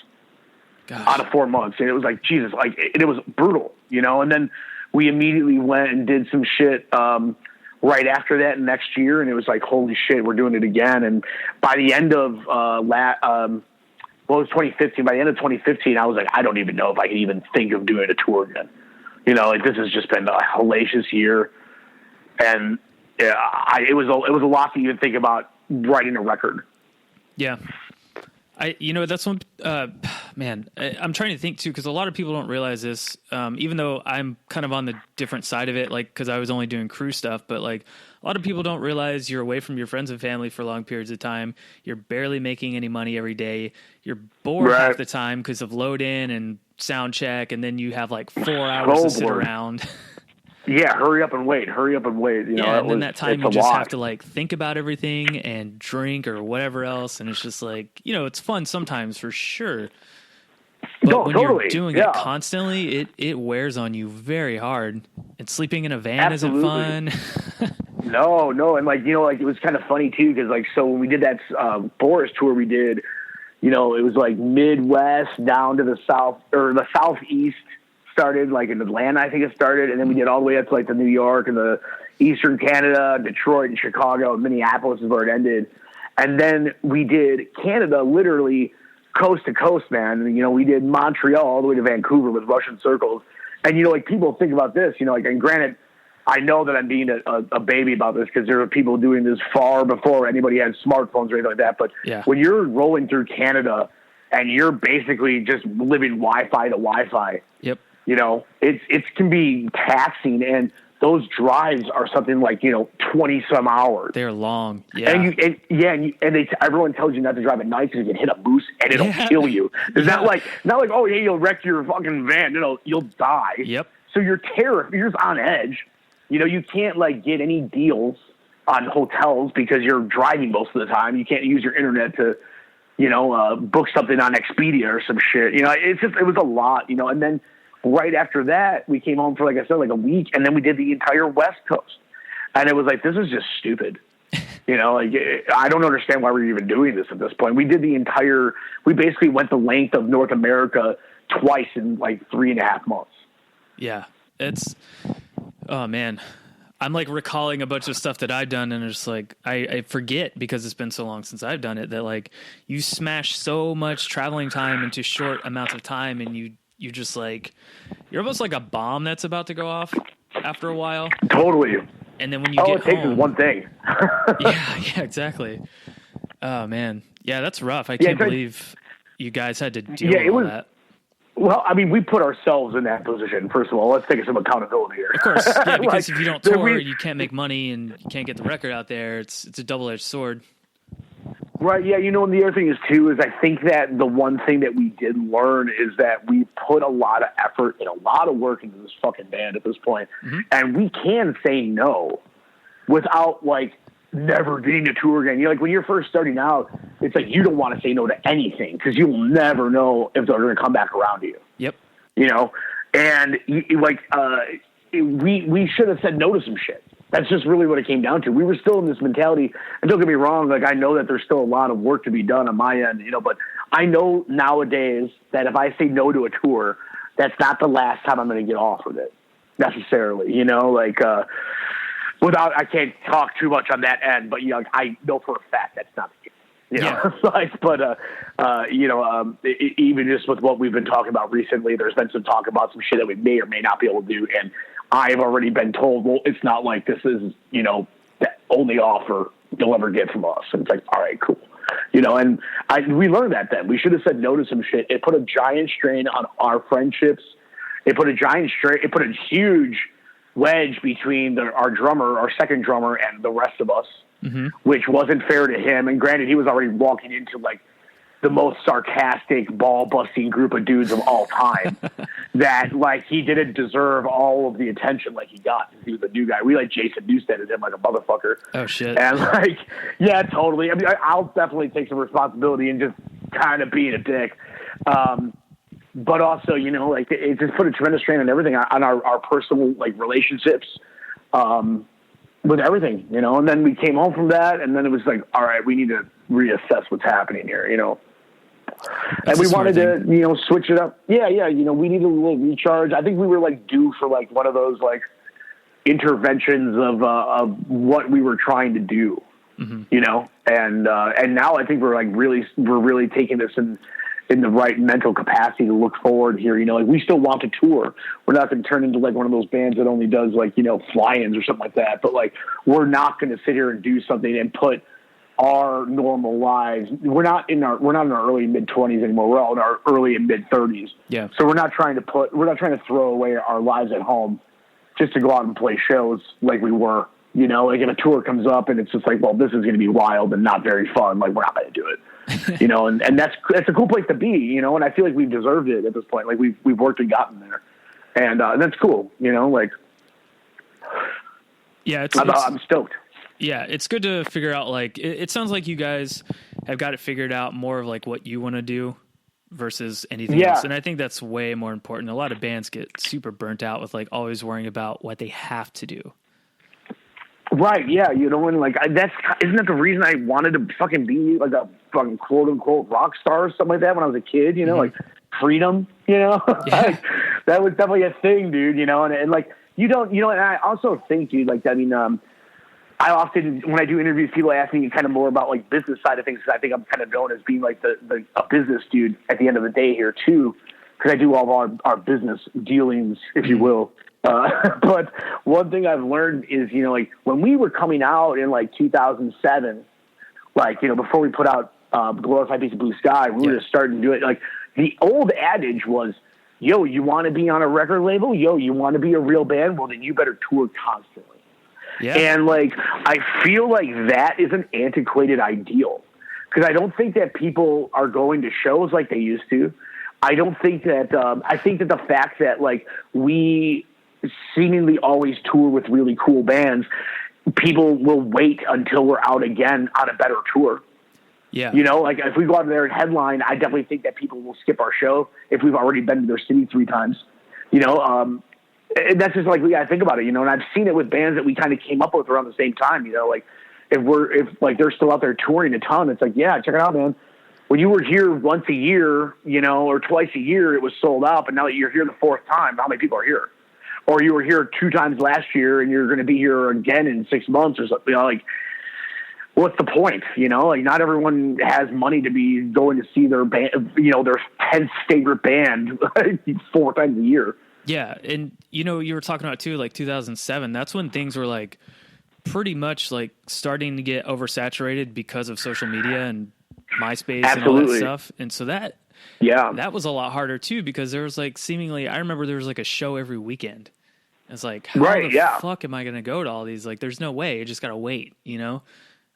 Gosh. Out of 4 months, and it was like Jesus, like it was brutal, you know. And then we immediately went and did some shit right after that next year, and it was like, holy shit, we're doing it again. And by the end of it was 2015. By the end of 2015, I was like, I don't even know if I can even think of doing a tour again. You know, like this has just been a hellacious year, and it was a lot to even think about writing a record. Yeah, that's one. Man, I'm trying to think too, because a lot of people don't realize this. Even though I'm kind of on the different side of it, like because I was only doing crew stuff, but like a lot of people don't realize you're away from your friends and family for long periods of time. You're barely making any money every day. You're bored half the time because of load in and sound check, and then you have like 4 hours to sit around. Yeah, hurry up and wait. You know, and then that time you just have to like think about everything and drink or whatever else, and it's just like, you know, it's fun sometimes for sure. But when you're doing it constantly, it wears on you very hard. And sleeping in a van isn't fun. No, and like, you know, like it was kind of funny too, because like, so when we did that Boris tour, we did, you know, it was like Midwest down to the south or the southeast. Started like in Atlanta, I think it started, and then we did all the way up to like the New York and the Eastern Canada, Detroit and Chicago, and Minneapolis is where it ended. And then we did Canada literally coast to coast, man. And, you know, we did Montreal all the way to Vancouver with Russian Circles. And, you know, like people think about this, you know, like, and granted, I know that I'm being a baby about this because there are people doing this far before anybody had smartphones or anything like that. But when you're rolling through Canada and you're basically just living Wi-Fi to Wi-Fi, you know, it can be taxing, and those drives are something like, you know, 20 some hours. They're long. Yeah. And everyone tells you not to drive at night because you can hit a moose and it'll kill you. It's not like, oh, yeah, you'll wreck your fucking van. You'll die. Yep. So you're just on edge. You know, you can't like get any deals on hotels because you're driving most of the time. You can't use your internet to, you know, book something on Expedia or some shit. You know, it was a lot, you know, and then right after that, we came home for, like I said, like a week, and then we did the entire West Coast. And it was like, this is just stupid. You know, like, I don't understand why we're even doing this at this point. We basically went the length of North America twice in like 3.5 months. Yeah. Oh man. I'm like recalling a bunch of stuff that I've done, and it's like, I forget because it's been so long since I've done it that like you smash so much traveling time into short amounts of time, and you just like, you're almost like a bomb that's about to go off after a while. Totally. And then when you get home, it takes is one thing. yeah, exactly. Oh man. Yeah, that's rough. I can't believe you guys had to deal with all that. Well, I mean, we put ourselves in that position. First of all, let's take some accountability here. Of course. Yeah, because if you don't tour, you can't make money and you can't get the record out there. It's a double-edged sword. Right, yeah, you know, and the other thing is, too, is I think that the one thing that we did learn is that we put a lot of effort and a lot of work into this fucking band at this point, and we can say no without, like, never getting a tour again. You know, like, when you're first starting out, it's like you don't want to say no to anything because you'll never know if they're going to come back around to you. Yep. You know, and, we should have said no to some shit. That's just really what it came down to. We were still in this mentality, and don't get me wrong, like, I know that there's still a lot of work to be done on my end, you know, but I know nowadays that if I say no to a tour, that's not the last time I'm going to get off with it necessarily, you know, like, I can't talk too much on that end, but, you know, I know for a fact that's not the case. You know, even just with what we've been talking about recently, there's been some talk about some shit that we may or may not be able to do, and I've already been told, well, it's not like this is, you know, the only offer you'll ever get from us. And it's like, all right, cool. You know, and we learned that then. We should have said no to some shit. It put a giant strain on our friendships. It put a huge wedge between our second drummer, and the rest of us, which wasn't fair to him. And granted, he was already walking into, like, the most sarcastic, ball-busting group of dudes of all time that, like, he didn't deserve all of the attention like he got because he was a new guy. We, like, Jason Newsted him like a motherfucker. Oh, shit. And, like, yeah, totally. I mean, I'll definitely take some responsibility and just kind of being a dick. But also, you know, like, it just put a tremendous strain on everything, on our personal, like, relationships, with everything, you know. And then we came home from that, and then it was like, all right, we need to reassess what's happening here, you know. And we wanted to, you know, switch it up. Yeah, you know, we needed a little recharge. I think we were, like, due for, like, one of those, like, interventions of what we were trying to do, you know. And now I think we're really taking this in the right mental capacity to look forward here. You know, like, we still want to tour. We're not going to turn into, like, one of those bands that only does, like, you know, fly-ins or something like that. But, like, we're not going to sit here and do something and put our normal lives. We're not in our early mid-20s anymore. We're all in our early and mid-30s. Yeah. So we're not trying to throw away our lives at home just to go out and play shows like we were. You know, like, if a tour comes up and it's just like, well, this is going to be wild and not very fun, like, we're not going to do it. You know, and that's a cool place to be, you know, and I feel like we've deserved it at this point. Like, we've worked and gotten there, and that's cool, you know, like, yeah, I'm stoked. Yeah, it's good to figure out, like, it sounds like you guys have got it figured out more of, like, what you want to do versus anything else. And I think that's way more important. A lot of bands get super burnt out with, like, always worrying about what they have to do. Right, yeah, you know, and, like, isn't that the reason I wanted to fucking be, like, a fucking quote-unquote rock star or something like that when I was a kid, you know, like, freedom, you know? Yeah. Like, that was definitely a thing, dude, you know, and like, you don't, you know, and I also think, dude, like, I mean, I often, when I do interviews, people ask me kind of more about, like, business side of things, because I think I'm kind of known as being, like, a business dude at the end of the day here, too, because I do all of our business dealings, if you will. But one thing I've learned is, you know, like when we were coming out in like 2007, like, you know, before we put out Glorified Piece of Blue Sky, we were just starting to do it. Like the old adage was, yo, you want to be on a record label? Yo, you want to be a real band? Well, then you better tour constantly. Yeah. And like, I feel like that is an antiquated ideal, because I don't think that people are going to shows like they used to. I don't think that, I think that the fact that like we seemingly always tour with really cool bands, people will wait until we're out again on a better tour. Yeah. You know, like if we go out there and headline, I definitely think that people will skip our show if we've already been to their city 3 times, you know. And that's just like, we got to think about it, you know, and I've seen it with bands that we kind of came up with around the same time, you know, like if like they're still out there touring a ton, it's like, yeah, check it out, man. When you were here once a year, you know, or twice a year, it was sold out. But now that you're here the 4th time, how many people are here? Or you were here 2 times last year and you're going to be here again in 6 months or something, you know, like, what's the point? You know, like not everyone has money to be going to see their band, you know, their 10th favorite band 4 times a year. Yeah. And, you know, you were talking about too, like 2007, that's when things were like pretty much like starting to get oversaturated because of social media and MySpace and all that stuff. And so that was a lot harder too, because there was like seemingly, I remember there was like a show every weekend. It's like, how the fuck am I going to go to all these? Like, there's no way. You just got to wait, you know?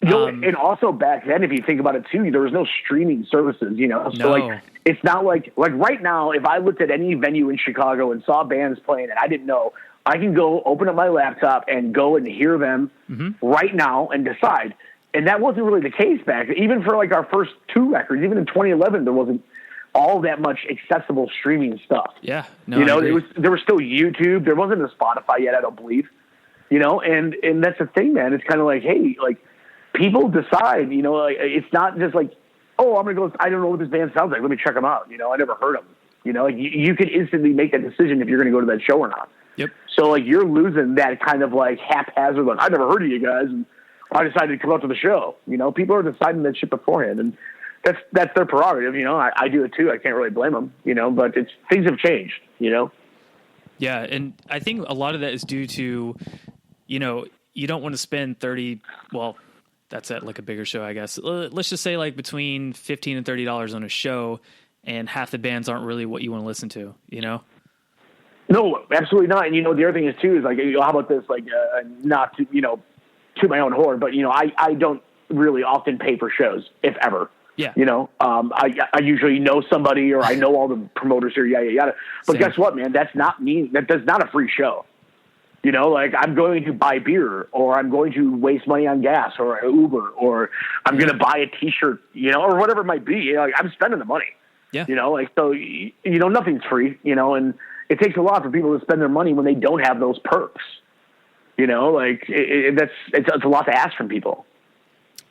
And also back then, if you think about it too, there was no streaming services, you know? So like, it's not like right now, if I looked at any venue in Chicago and saw bands playing and I didn't know, I can go open up my laptop and go and hear them right now and decide. And that wasn't really the case back. Even for like our first 2 records, even in 2011, there wasn't all that much accessible streaming stuff. Yeah. No, you know, there was still YouTube. There wasn't a Spotify yet, I don't believe, you know? And that's the thing, man. It's kind of like, hey, like people decide, you know, like, it's not just like, oh, I'm going to go, I don't know what this band sounds like. Let me check them out. You know, I never heard them. You know, like you can instantly make that decision if you're going to go to that show or not. Yep. So like you're losing that kind of like haphazard, like I never heard of you guys and I decided to come out to the show. You know, people are deciding that shit beforehand, and that's their prerogative. You know, I do it too. I can't really blame them. You know, but things have changed. You know. Yeah, and I think a lot of that is due to, you know, you don't want to spend 30. Well, that's at like a bigger show, I guess. Let's just say like between $15 and $30 on a show, and half the bands aren't really what you want to listen to. You know. No, absolutely not. And you know, the other thing is too is like, you know, how about this? Like, not to, you know, to my own horn, but you know, I don't really often pay for shows, if ever. Yeah. You know, I usually know somebody or I know all the promoters here, yada, yada. But guess what, man? That's not me. That's not a free show. You know, like I'm going to buy beer or I'm going to waste money on gas or Uber or I'm going to buy a t-shirt, you know, or whatever it might be. You know, like, I'm spending the money. Yeah. You know, like, so, you know, nothing's free, you know, and it takes a lot for people to spend their money when they don't have those perks. You know, like it's a lot to ask from people.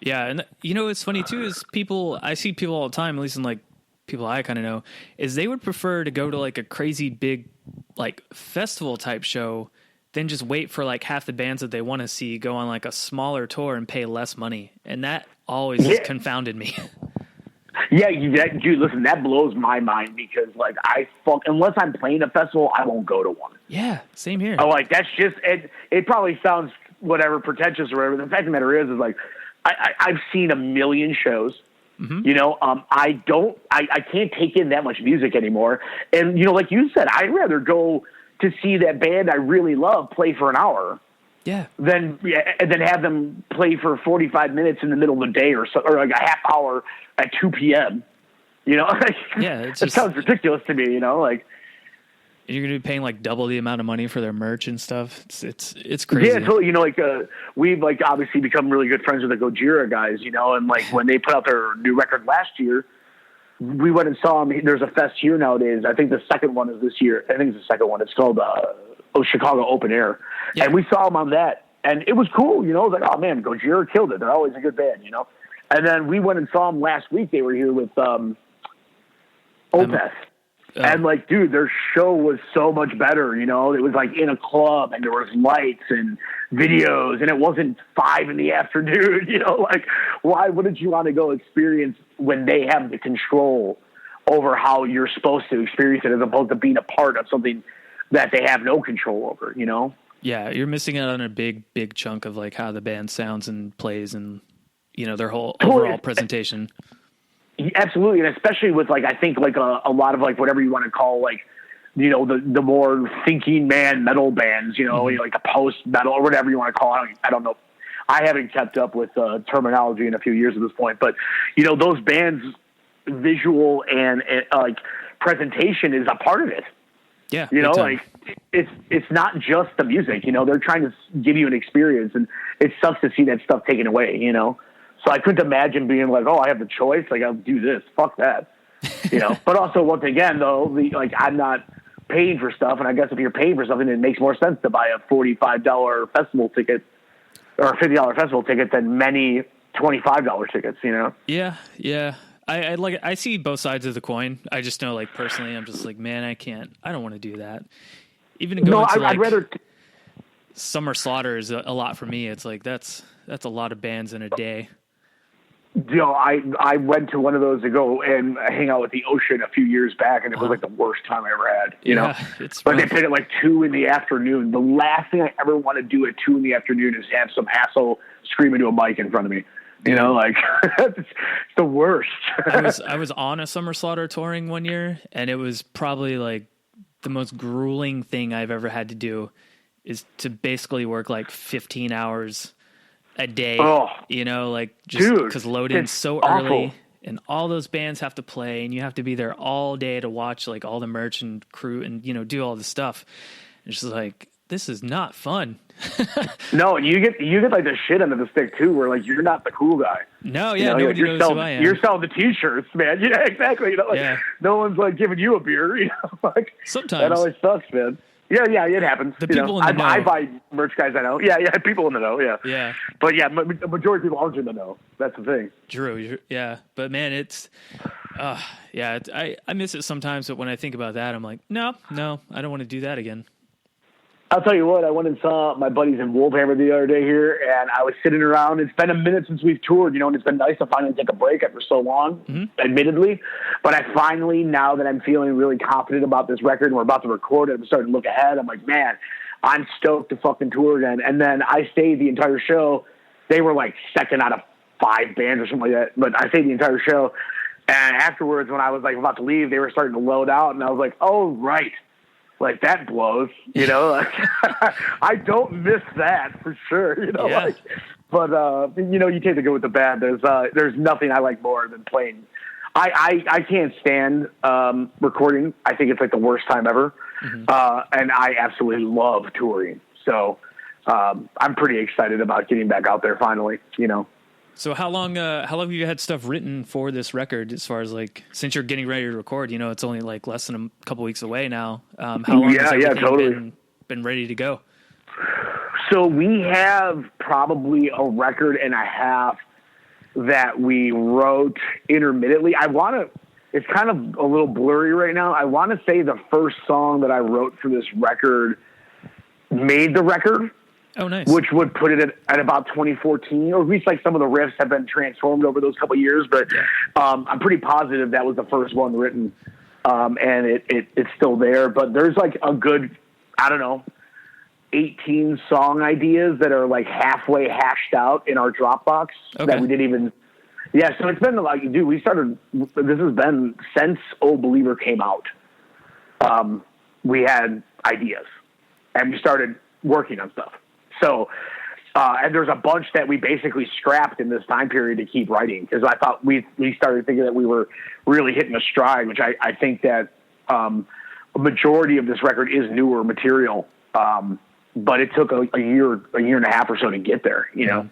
Yeah. And you know, what's funny too, is I see people all the time, at least in like people I kind of know, is they would prefer to go to like a crazy big, like festival type show than just wait for like half the bands that they want to see go on like a smaller tour and pay less money. And that always has confounded me. Yeah, dude, listen, that blows my mind because, like, unless I'm playing a festival, I won't go to one. Yeah, same here. Oh, like, that's just, it probably sounds whatever, pretentious or whatever. The fact of the matter is like, I've seen a million shows. Mm-hmm. You know, I can't take in that much music anymore. And, you know, like you said, I'd rather go to see that band I really love play for an hour. Yeah. And then have them play for 45 minutes in the middle of the day or like a half hour at 2 p.m. You know, it sounds ridiculous to me, you know, like. You're going to be paying like double the amount of money for their merch and stuff. It's crazy. Yeah, totally. You know, like we've like obviously become really good friends with the Gojira guys, you know, and like when they put out their new record last year, we went and saw them. There's a fest here nowadays. I think the second one is this year. I think it's the second one. It's called Chicago Open Air. Yeah. And we saw them on that, and it was cool. You know, it was like, oh man, Gojira killed it. They're always a good band, you know. And then we went and saw them last week. They were here with Opeth. And like, dude, their show was so much better. You know, it was like in a club and there was lights and videos and it wasn't 5 PM. You know, like why wouldn't you want to go experience when they have the control over how you're supposed to experience it as opposed to being a part of something that they have no control over, you know? Yeah, you're missing out on a big chunk of like how the band sounds and plays and, you know, their whole overall presentation. Absolutely. And especially with like, I think like a lot of like whatever you want to call like, you know, the more thinking man metal bands, you know, like the post metal or whatever you want to call it. I don't know. I haven't kept up with terminology in a few years at this point, but you know, those bands visual and like presentation is a part of it. Yeah. You know, like it's not just the music, you know, they're trying to give you an experience, and it sucks to see that stuff taken away, you know? So I couldn't imagine being like, oh, I have the choice. Like, I'll do this. Fuck that. You know, but also once again, though, like I'm not paying for stuff. And I guess if you're paying for something, it makes more sense to buy a $45 festival ticket or a $50 festival ticket than many $25 tickets, you know? Yeah. Yeah. I see both sides of the coin. I just know, like, personally, I'm just like, man, I don't want to do that. Even to go into, like, I'd rather Summer Slaughter is a lot for me. It's like, that's a lot of bands in a day. You know, I went to one of those to go and hang out with the Ocean a few years back, and it was like the worst time I ever had, you know? But they played at like 2 PM. The last thing I ever want to do at 2 PM is have some asshole scream into a mic in front of me. You know, like it's the worst. I was on a Summer Slaughter touring one year, and it was probably like the most grueling thing I've ever had to do is to basically work like 15 hours a day. Oh, you know, like just because load-in's so early, and all those bands have to play, and you have to be there all day to watch like all the merch and crew and, you know, do all this stuff. It's just like, this is not fun. No, you get like the shit under the stick too, where like you're not the cool guy. No, yeah, you know, nobody knows who I am. You're selling the t-shirts, man. Yeah, exactly. You know, like no one's like giving you a beer. You know, like sometimes that always sucks, man. Yeah, it happens. The people in the know. I buy merch, guys. I know. Yeah, people in the know. Yeah. But yeah, the majority of people aren't in the know. That's the thing. Drew, yeah. But man, it's, I miss it sometimes. But when I think about that, I'm like, no, I don't want to do that again. I'll tell you what, I went and saw my buddies in Wolfhammer the other day here, and I was sitting around. It's been a minute since we've toured, you know, and it's been nice to finally take a break after so long, admittedly. But I finally, now that I'm feeling really confident about this record and we're about to record it, I'm starting to look ahead. I'm like, man, I'm stoked to fucking tour again. And then I stayed the entire show. They were like second out of 5 bands or something like that, but I stayed the entire show. And afterwards, when I was like about to leave, they were starting to load out, and I was like, oh, right. Like, that blows, you know? Like, I don't miss that for sure, you know? Yeah. Like, but, you know, you take the good with the bad. There's nothing I like more than playing. I can't stand recording. I think it's like the worst time ever. And I absolutely love touring. So I'm pretty excited about getting back out there finally, you know? So how long have you had stuff written for this record, as far as like, since you're getting ready to record, you know, it's only like less than a couple weeks away now. How long has everything been ready to go? So we have probably a record and a half that we wrote intermittently. It's kind of a little blurry right now. I want to say the first song that I wrote for this record made the record. Oh, nice. Which would put it at about 2014, or at least like some of the riffs have been transformed over those couple of years. But I'm pretty positive that was the first one written, and it's still there. But there's like a good, 18 song ideas that are like halfway hashed out in our Dropbox that we didn't even. Yeah, so it's been like, dude, this has been since Old Believer came out. We had ideas, and we started working on stuff. So, and there's a bunch that we basically scrapped in this time period to keep writing, because I thought we started thinking that we were really hitting a stride, which I think that a majority of this record is newer material, but it took a year and a half or so to get there, you know?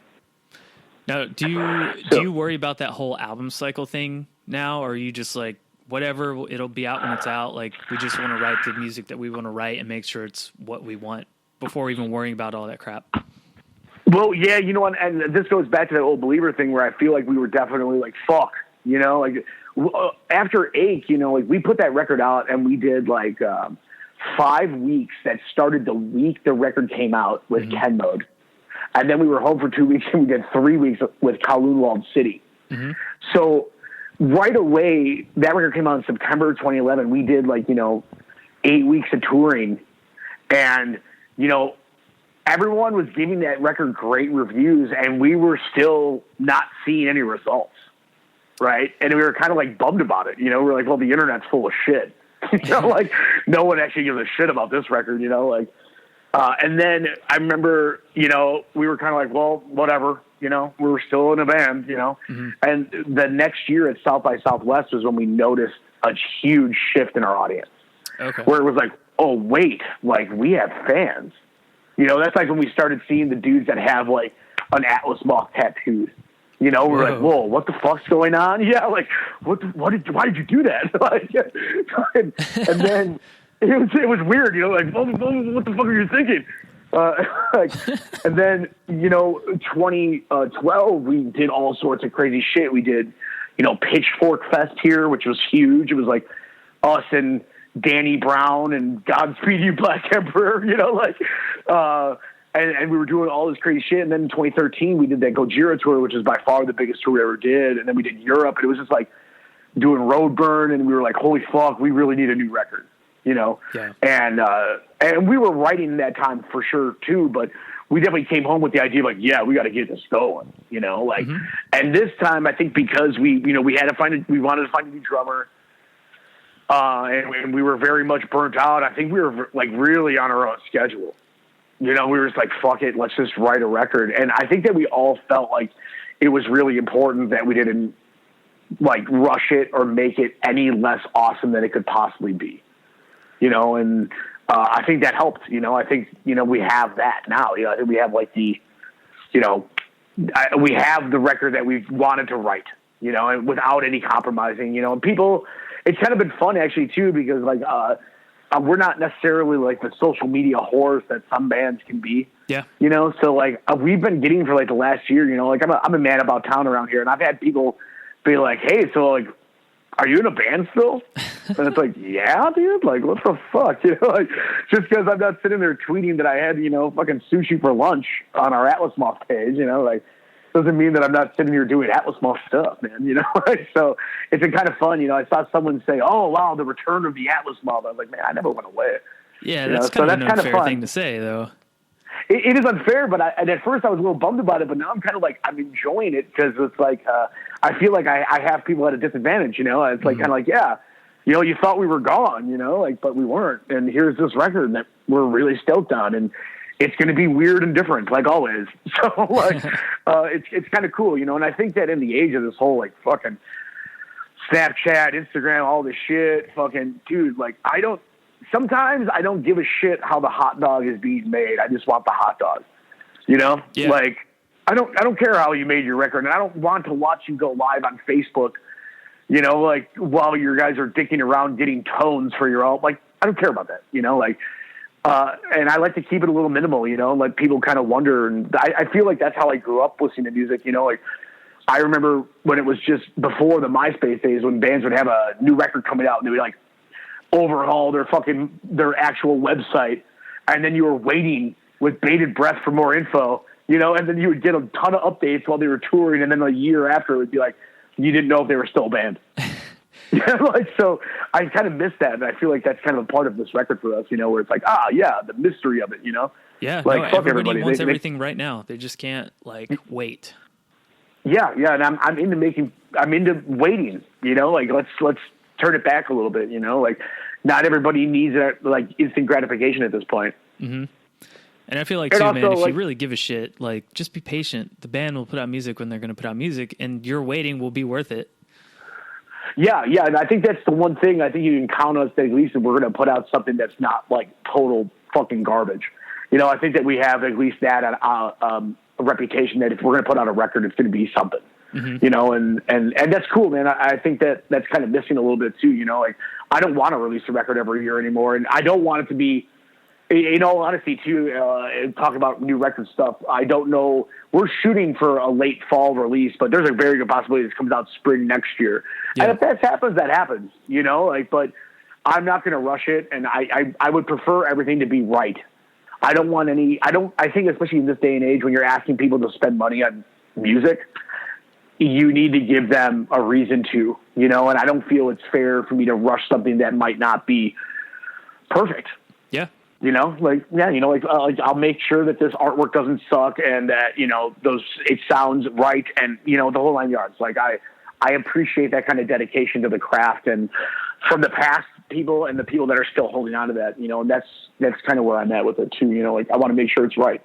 Now, do you worry about that whole album cycle thing now, or are you just like, whatever, it'll be out when it's out, like, we just want to write the music that we want to write and make sure it's what we want before even worrying about all that crap? Well, yeah, you know what, and this goes back to that Old Believer thing where I feel like we were definitely like, fuck, you know, like after Ache, you know, like we put that record out and we did like 5 weeks that started the week the record came out with Ken Mode. And then we were home for 2 weeks and we did 3 weeks with Kowloon Walled City. So right away, that record came out in September 2011. We did like, 8 weeks of touring, and, everyone was giving that record great reviews, and we were still not seeing any results, right? And we were kind of like bummed about it, you know. We're like, well, the internet's full of shit, you know, like no one actually gives a shit about this record, you know, like. And then I remember, you know, we were kind of like, well, whatever, you know, we were still in a band, you know. And the next year at South by Southwest was when we noticed a huge shift in our audience, where it was like, oh wait, like we have fans. You know, that's like when we started seeing the dudes that have like an Atlas Moth tattooed. You know, we're like, whoa, what the fuck's going on? Yeah, like, why did you do that? Like, and then it was weird, you know, like, what the fuck are you thinking? Like, and then, you know, 2012, we did all sorts of crazy shit. We did, you know, Pitchfork Fest here, which was huge. It was like us and Danny Brown and Godspeed You Black Emperor, you know, like, and we were doing all this crazy shit. And then in 2013, we did that Gojira tour, which is by far the biggest tour we ever did. And then we did Europe, and it was just like doing Roadburn. And we were like, holy fuck, we really need a new record, you know? Yeah. And we were writing that time for sure too, but we definitely came home with the idea of like, yeah, we got to get this going, you know, like, and this time I think because we wanted to find a new drummer. And we were very much burnt out. I think we were like really on our own schedule. You know, we were just like, fuck it, let's just write a record. And I think that we all felt like it was really important that we didn't like rush it or make it any less awesome than it could possibly be. You know, and I think that helped. You know, I think, you know, we have that now. You know, I think we have like the, you know, we have the record that we've wanted to write, you know, and without any compromising, you know, and people, it's kind of been fun actually too, because like, we're not necessarily like the social media whores that some bands can be. Yeah. You know, so like we've been getting for like the last year, you know, like I'm a man about town around here, and I've had people be like, hey, so like, are you in a band still? And it's like, yeah, dude, like what the fuck? You know, like just because I'm not sitting there tweeting that I had, you know, fucking sushi for lunch on our Atlas Moth page, you know, like doesn't mean that I'm not sitting here doing Atlas Moth stuff, man, you know? So it's been kind of fun. You know, I saw someone say, oh, wow, the return of the Atlas Moth. I was like, man, I never went away. Yeah, you that's kind of an unfair thing to say, though. It is unfair, but and at first I was a little bummed about it, but now I'm kind of like, I'm enjoying it because it's like, I feel like I have people at a disadvantage, you know? It's like, kind of like, yeah, you know, you thought we were gone, you know, like, but we weren't. And here's this record that we're really stoked on. And it's going to be weird and different, like always. So, like, it's kind of cool, you know. And I think that in the age of this whole, like, fucking Snapchat, Instagram, all this shit, fucking, dude, like, sometimes I don't give a shit how the hot dog is being made. I just want the hot dog, you know? Yeah. Like, I don't care how you made your record, and I don't want to watch you go live on Facebook, you know, like, while your guys are dicking around getting tones for your own. Like, I don't care about that, you know? Like, and I like to keep it a little minimal, you know, let people kind of wonder. And I feel like that's how I grew up listening to music, you know, like I remember when it was just before the MySpace days when bands would have a new record coming out and they would like overhaul their actual website. And then you were waiting with bated breath for more info, you know, and then you would get a ton of updates while they were touring. And then a year after it would be like, you didn't know if they were still a band. Yeah, like, so I kind of miss that, and I feel like that's kind of a part of this record for us, you know, where it's like, yeah, the mystery of it, you know? Yeah, like, no, fuck everybody wants everything right now. They just can't, like, wait. Yeah, and I'm into waiting, you know? Like, let's turn it back a little bit, you know? Like, not everybody needs, like, instant gratification at this point. Mm-hmm. And I feel like, too, also, man, if you really give a shit, like, just be patient. The band will put out music when they're going to put out music, and your waiting will be worth it. Yeah, and I think that's the one thing I think you can count on us that at least we're going to put out something that's not like total fucking garbage. You know, I think that we have at least that a reputation that if we're going to put out a record, it's going to be something. You know, and that's cool, man. I think that that's kind of missing a little bit too. You know, like I don't want to release a record every year anymore, and I don't want it to be. In all honesty, too, talking about new record stuff, I don't know. We're shooting for a late fall release, but there's a very good possibility this comes out spring next year. Yeah. And if that happens, that happens, you know? Like, but I'm not going to rush it, and I would prefer everything to be right. I don't want any. I think especially in this day and age when you're asking people to spend money on music, you need to give them a reason to, you know? And I don't feel it's fair for me to rush something that might not be perfect. Yeah. You know, like I'll make sure that this artwork doesn't suck and that, it sounds right. And, the whole 9 yards. Like I appreciate that kind of dedication to the craft and from the past people and the people that are still holding on to that, and that's kind of where I'm at with it too. I want to make sure it's right.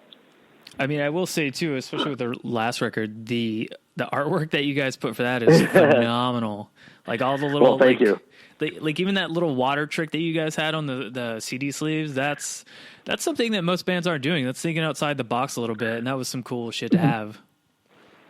I mean, I will say too, especially with the last record, the artwork that you guys put for that is phenomenal. Like all the little, thank you. Like even that little water trick that you guys had on the CD sleeves, that's something that most bands aren't doing. That's thinking outside the box a little bit, and that was some cool shit to have.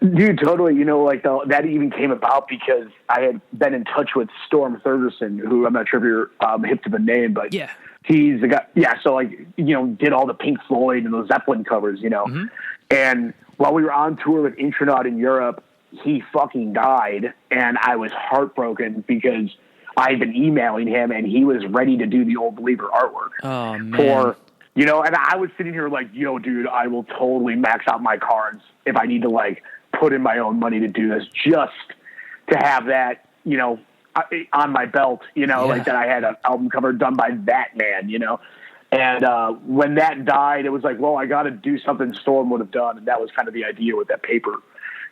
Dude, totally. That even came about because I had been in touch with Storm Thurgerson, who I'm not sure if you're hip to the name, but yeah, he's the guy. Yeah, so did all the Pink Floyd and those Zeppelin covers, Mm-hmm. And while we were on tour with Intronaut in Europe, he fucking died, and I was heartbroken because I'd been emailing him, and he was ready to do the Old Believer artwork. Oh, man. For, and I was sitting here like, dude, I will totally max out my cards if I need to, put in my own money to do this just to have that, on my belt, like that I had an album cover done by that man, And when that died, it was like, well, I got to do something Storm would have done, and that was kind of the idea with that paper,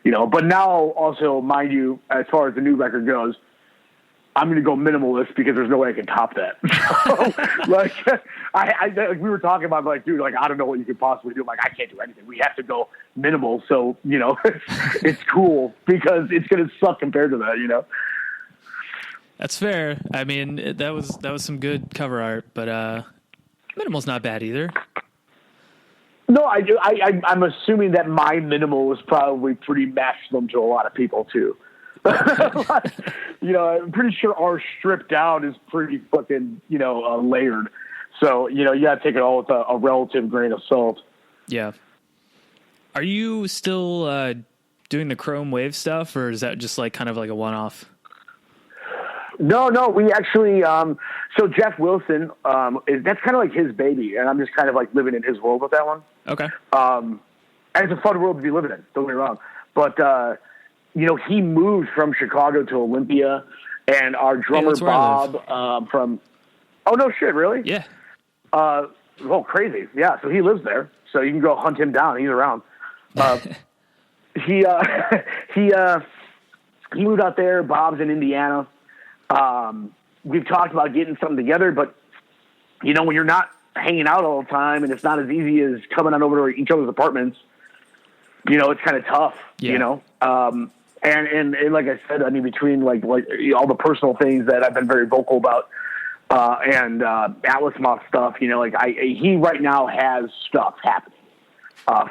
But now, also, mind you, as far as the new record goes, I'm going to go minimalist because there's no way I can top that. So, we were talking about, dude, I don't know what you could possibly do. I'm like, I can't do anything. We have to go minimal. So, it's cool because it's going to suck compared to that, That's fair. I mean, that was some good cover art, but minimal's not bad either. No, I'm assuming that my minimal is probably pretty maximum to a lot of people too. I'm pretty sure our stripped down is pretty fucking, layered. So, you got to take it all with a relative grain of salt. Yeah. Are you still doing the Chrome Wave stuff, or is that just kind of a one-off? No, we actually, so Jeff Wilson, that's kind of like his baby, and I'm just kind of living in his world with that one. Okay. And it's a fun world to be living in, don't get me wrong. But, he moved from Chicago to Olympia, and our drummer Bob oh no shit, really? Yeah. Crazy. Yeah. So he lives there, so you can go hunt him down. He's around. He moved out there. Bob's in Indiana. We've talked about getting something together, but when you're not hanging out all the time and it's not as easy as coming on over to each other's apartments, it's kind of tough, and like I said, I mean, between like all the personal things that I've been very vocal about, and Atlas Moth stuff, he right now has stuff happening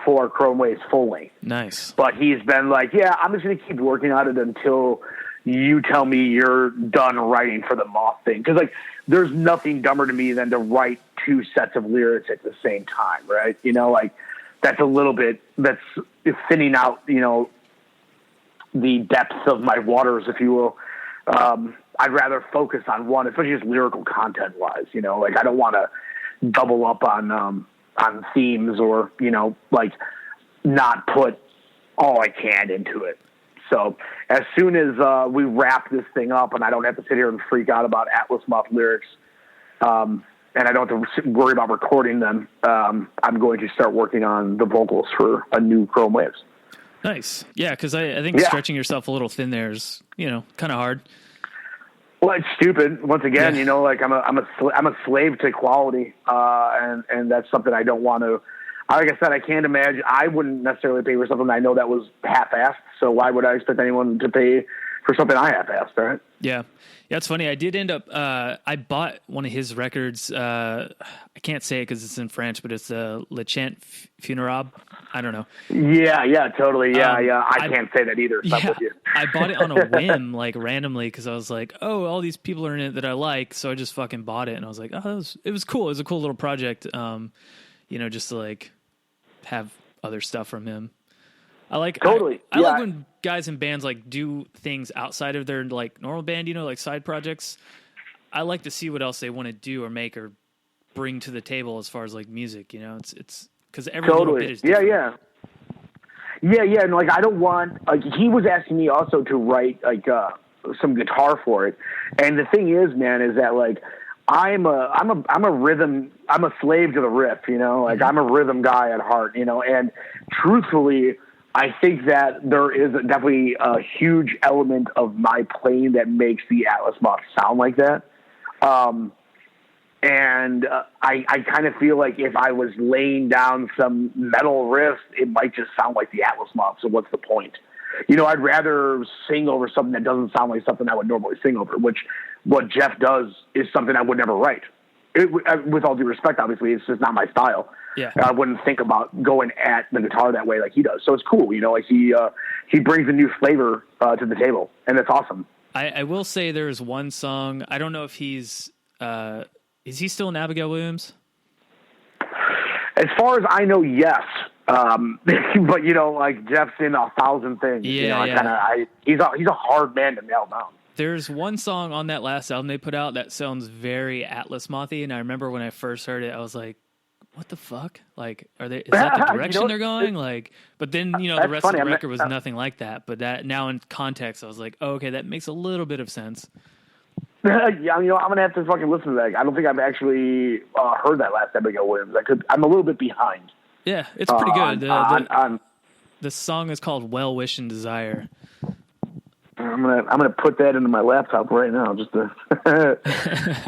for Chrome Wave's full length. Nice. But he's been like, yeah, I'm just going to keep working on it until you tell me you're done writing for the Moth thing. Because there's nothing dumber to me than to write two sets of lyrics at the same time, right? That's a little bit, that's thinning out, the depths of my waters, if you will. I'd rather focus on one, especially just lyrical content wise, I don't want to double up on themes or, not put all I can into it. So as soon as we wrap this thing up and I don't have to sit here and freak out about Atlas Moth lyrics, and I don't have to worry about recording them, I'm going to start working on the vocals for a new Chrome Waves. Nice. Yeah, because I think stretching yourself a little thin there is, kind of hard. Well, it's stupid. Once again, I'm a slave to quality, and that's something I don't want to. Like I said, I can't imagine. I wouldn't necessarily pay for something I know that was half-assed. So why would I expect anyone to pay for something I half-assed? Right? Yeah. Yeah, it's funny. I did end up. I bought one of his records. I can't say it because it's in French, but it's Le Chant Funérable. I don't know. Yeah, totally. Yeah. I can't say that either. So I'm with you. I bought it on a whim, randomly, because I was like, oh, all these people are in it that I like, so I just fucking bought it, and I was like, oh, it was cool. It was a cool little project. Just to have other stuff from him. I like totally. I like when guys in bands do things outside of their normal band, side projects. I like to see what else they want to do or make or bring to the table as far as music. It's because every little bit is different. Yeah. And I don't want he was asking me also to write some guitar for it, and the thing is, man, is that I'm a rhythm. I'm a slave to the riff, you know, like I'm a rhythm guy at heart, you know, and truthfully, I think that there is definitely a huge element of my playing that makes the Atlas Moth sound like that. And I kind of feel like if I was laying down some metal riffs, it might just sound like the Atlas Moth. So what's the point? You know, I'd rather sing over something that doesn't sound like something I would normally sing over, which what Jeff does is something I would never write. With all due respect, obviously, it's just not my style. Yeah. I wouldn't think about going at the guitar that way like he does. So it's cool, you know, like he brings a new flavor to the table, and it's awesome. I will say there's one song, I don't know if he's, is he still in Abigail Williams? As far as I know, yes. But you know, like Jeff's in 1,000 things. Yeah, you know, he's a hard man to nail down. There's one song on that last album they put out that sounds very Atlas Mothy, and I remember when I first heard it, I was like, "What the fuck? Like, is that the direction they're going?" Like, but then you know the rest of the record was nothing like that. But that now in context, I was like, "Oh, okay, that makes a little bit of sense." Yeah, you know, I'm gonna have to fucking listen to that. I don't think I've actually heard that last Abigail Williams. I'm a little bit behind. Yeah, it's pretty good. The song is called "Well Wish and Desire." I'm gonna put that into my laptop right now just to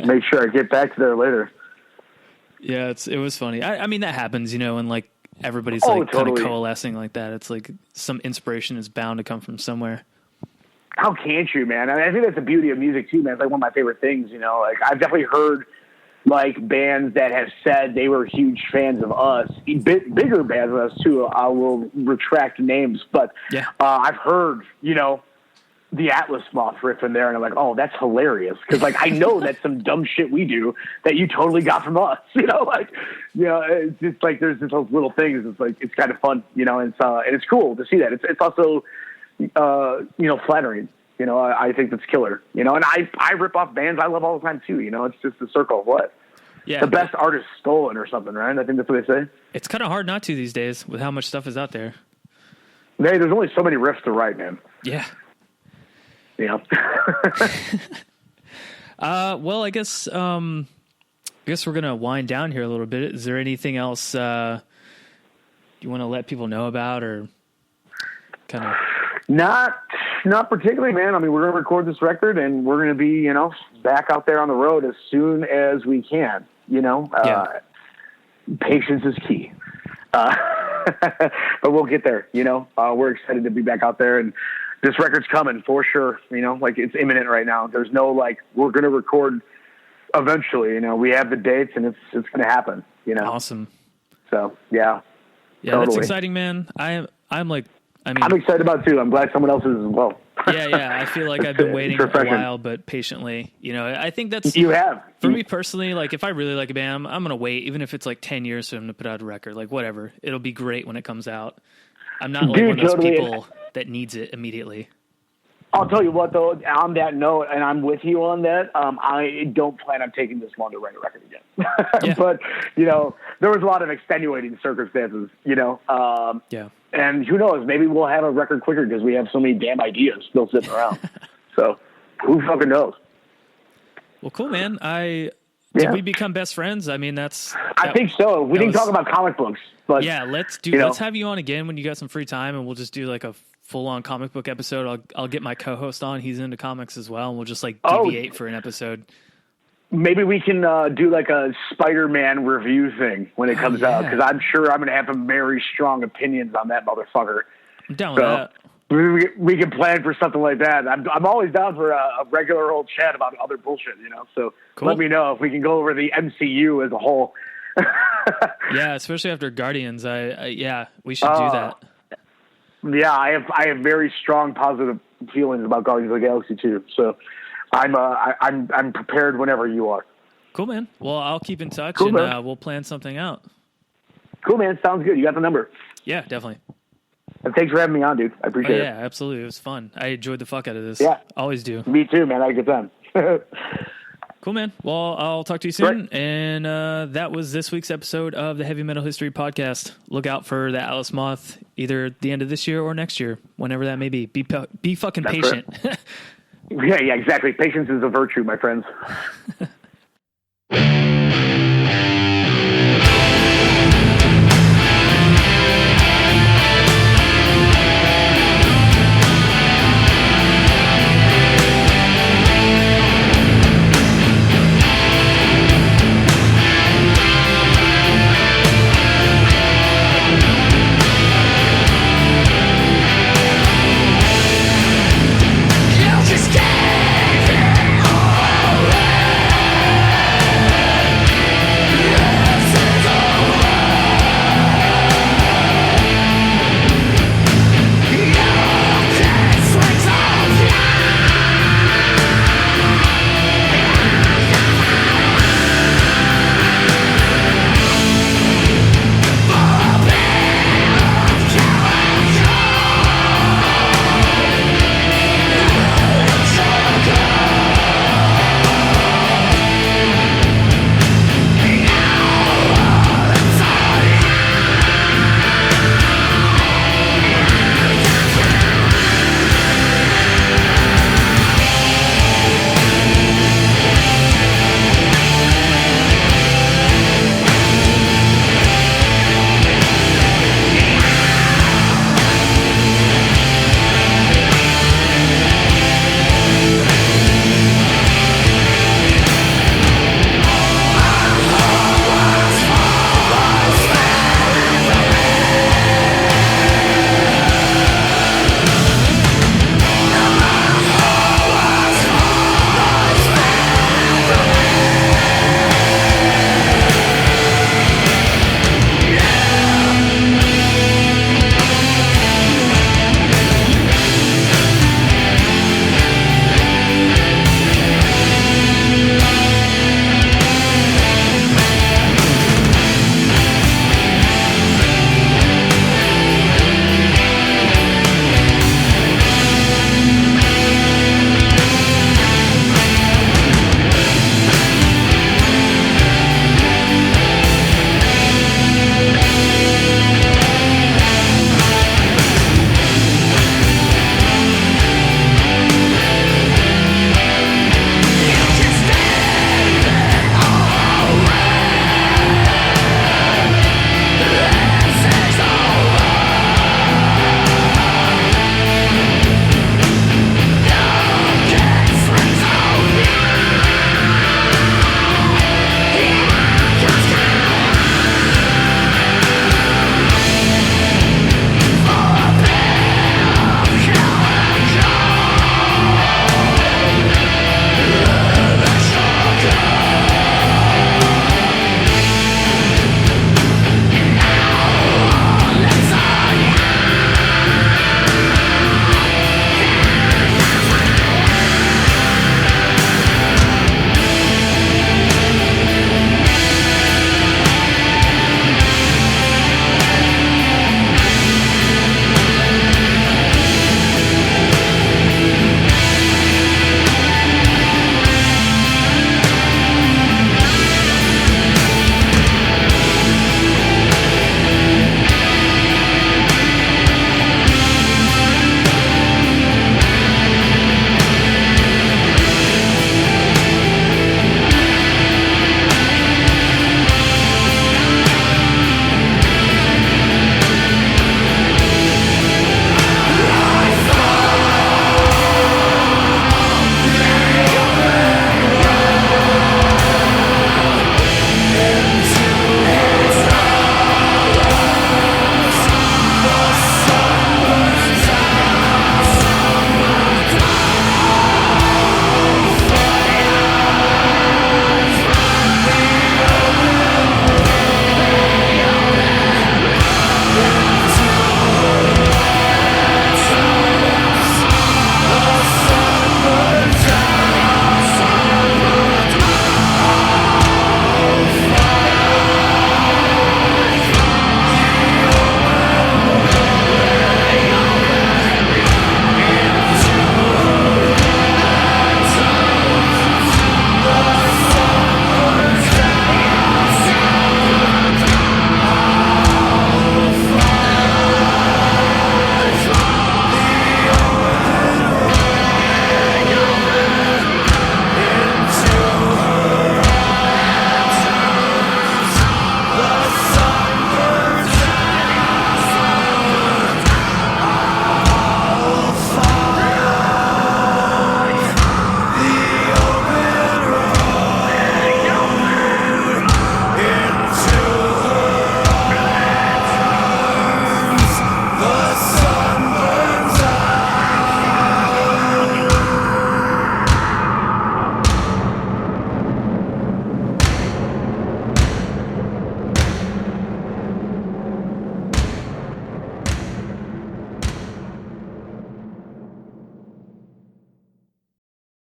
make sure I get back to there later. Yeah, it was funny. I mean, that happens, you know, and like everybody's like kind of coalescing like that. It's like some inspiration is bound to come from somewhere. How can't you, man? I think that's the beauty of music too, man. It's like one of my favorite things, you know. Like I've definitely heard like bands that have said they were huge fans of us, bigger bands of us too. I will retract names, but yeah. I've heard, you know, the Atlas Moth riff in there, and I'm like, oh, that's hilarious. Because, like, I know that's some dumb shit we do that you totally got from us, you know? Like, you know, it's just like there's those little things. It's like, it's kind of fun, you know, and it's cool to see that. It's also, you know, flattering. You know, I think that's killer, you know, and I rip off bands I love all the time, too, you know? It's just the circle of what? Yeah. The best artist stolen or something, right? I think that's what they say. It's kind of hard not to these days with how much stuff is out there. Hey, there's only so many riffs to write, man. Yeah. Yeah. Well, I guess we're gonna wind down here a little bit. Is there anything else you want to let people know about, or kind of? Not particularly, man. I mean, we're gonna record this record, and we're gonna be, you know, back out there on the road as soon as we can. You know, patience is key. But we'll get there. You know, we're excited to be back out there, and this record's coming for sure. You know, like it's imminent right now. There's no like we're going to record eventually. You know, we have the dates, and it's going to happen. You know, awesome. So yeah, totally. That's exciting, man. I'm excited about it too. I'm glad someone else is as well. Yeah. I feel like I've been waiting a while, but patiently. You know, I think that's you have for me personally. Like, if I really like a band, I'm gonna wait, even if it's like 10 years for them to put out a record. Like, whatever, it'll be great when it comes out. I'm not like one of those people that needs it immediately. I'll tell you what, though, on that note, and I'm with you on that, I don't plan on taking this long to write a record again. Yeah. But, you know, there was a lot of extenuating circumstances, you know. Yeah. And who knows, maybe we'll have a record quicker because we have so many damn ideas still sitting around. So, who fucking knows? Well, cool, man. Did we become best friends? I mean, I think so. We didn't talk about comic books. But, yeah, let's have you on again when you got some free time, and we'll just do like a full-on comic book episode. I'll get my co-host on. He's into comics as well, and we'll just like deviate for an episode. Maybe we can do like a Spider-Man review thing when it comes out, because I'm sure I'm going to have some very strong opinions on that motherfucker. I'm down with that. We can plan for something like that. I'm always down for a regular old chat about other bullshit, you know. So cool. Let me know if we can go over the MCU as a whole. Yeah, especially after Guardians. We should do that. Yeah, I have very strong positive feelings about Guardians of the Galaxy too. So I'm prepared whenever you are. Cool, man. Well, I'll keep in touch, and we'll plan something out. Cool, man. Sounds good. You got the number. Yeah, definitely. And thanks for having me on, dude. I appreciate it. Yeah, absolutely. It was fun. I enjoyed the fuck out of this. Yeah. Always do. Me too, man. I had a good time. Cool, man. Well, I'll talk to you soon. Right. And that was this week's episode of the Heavy Metal History Podcast. Look out for the Atlas Moth either at the end of this year or next year, whenever that may be. Be fucking patient. Right. Yeah, exactly. Patience is a virtue, my friends. you.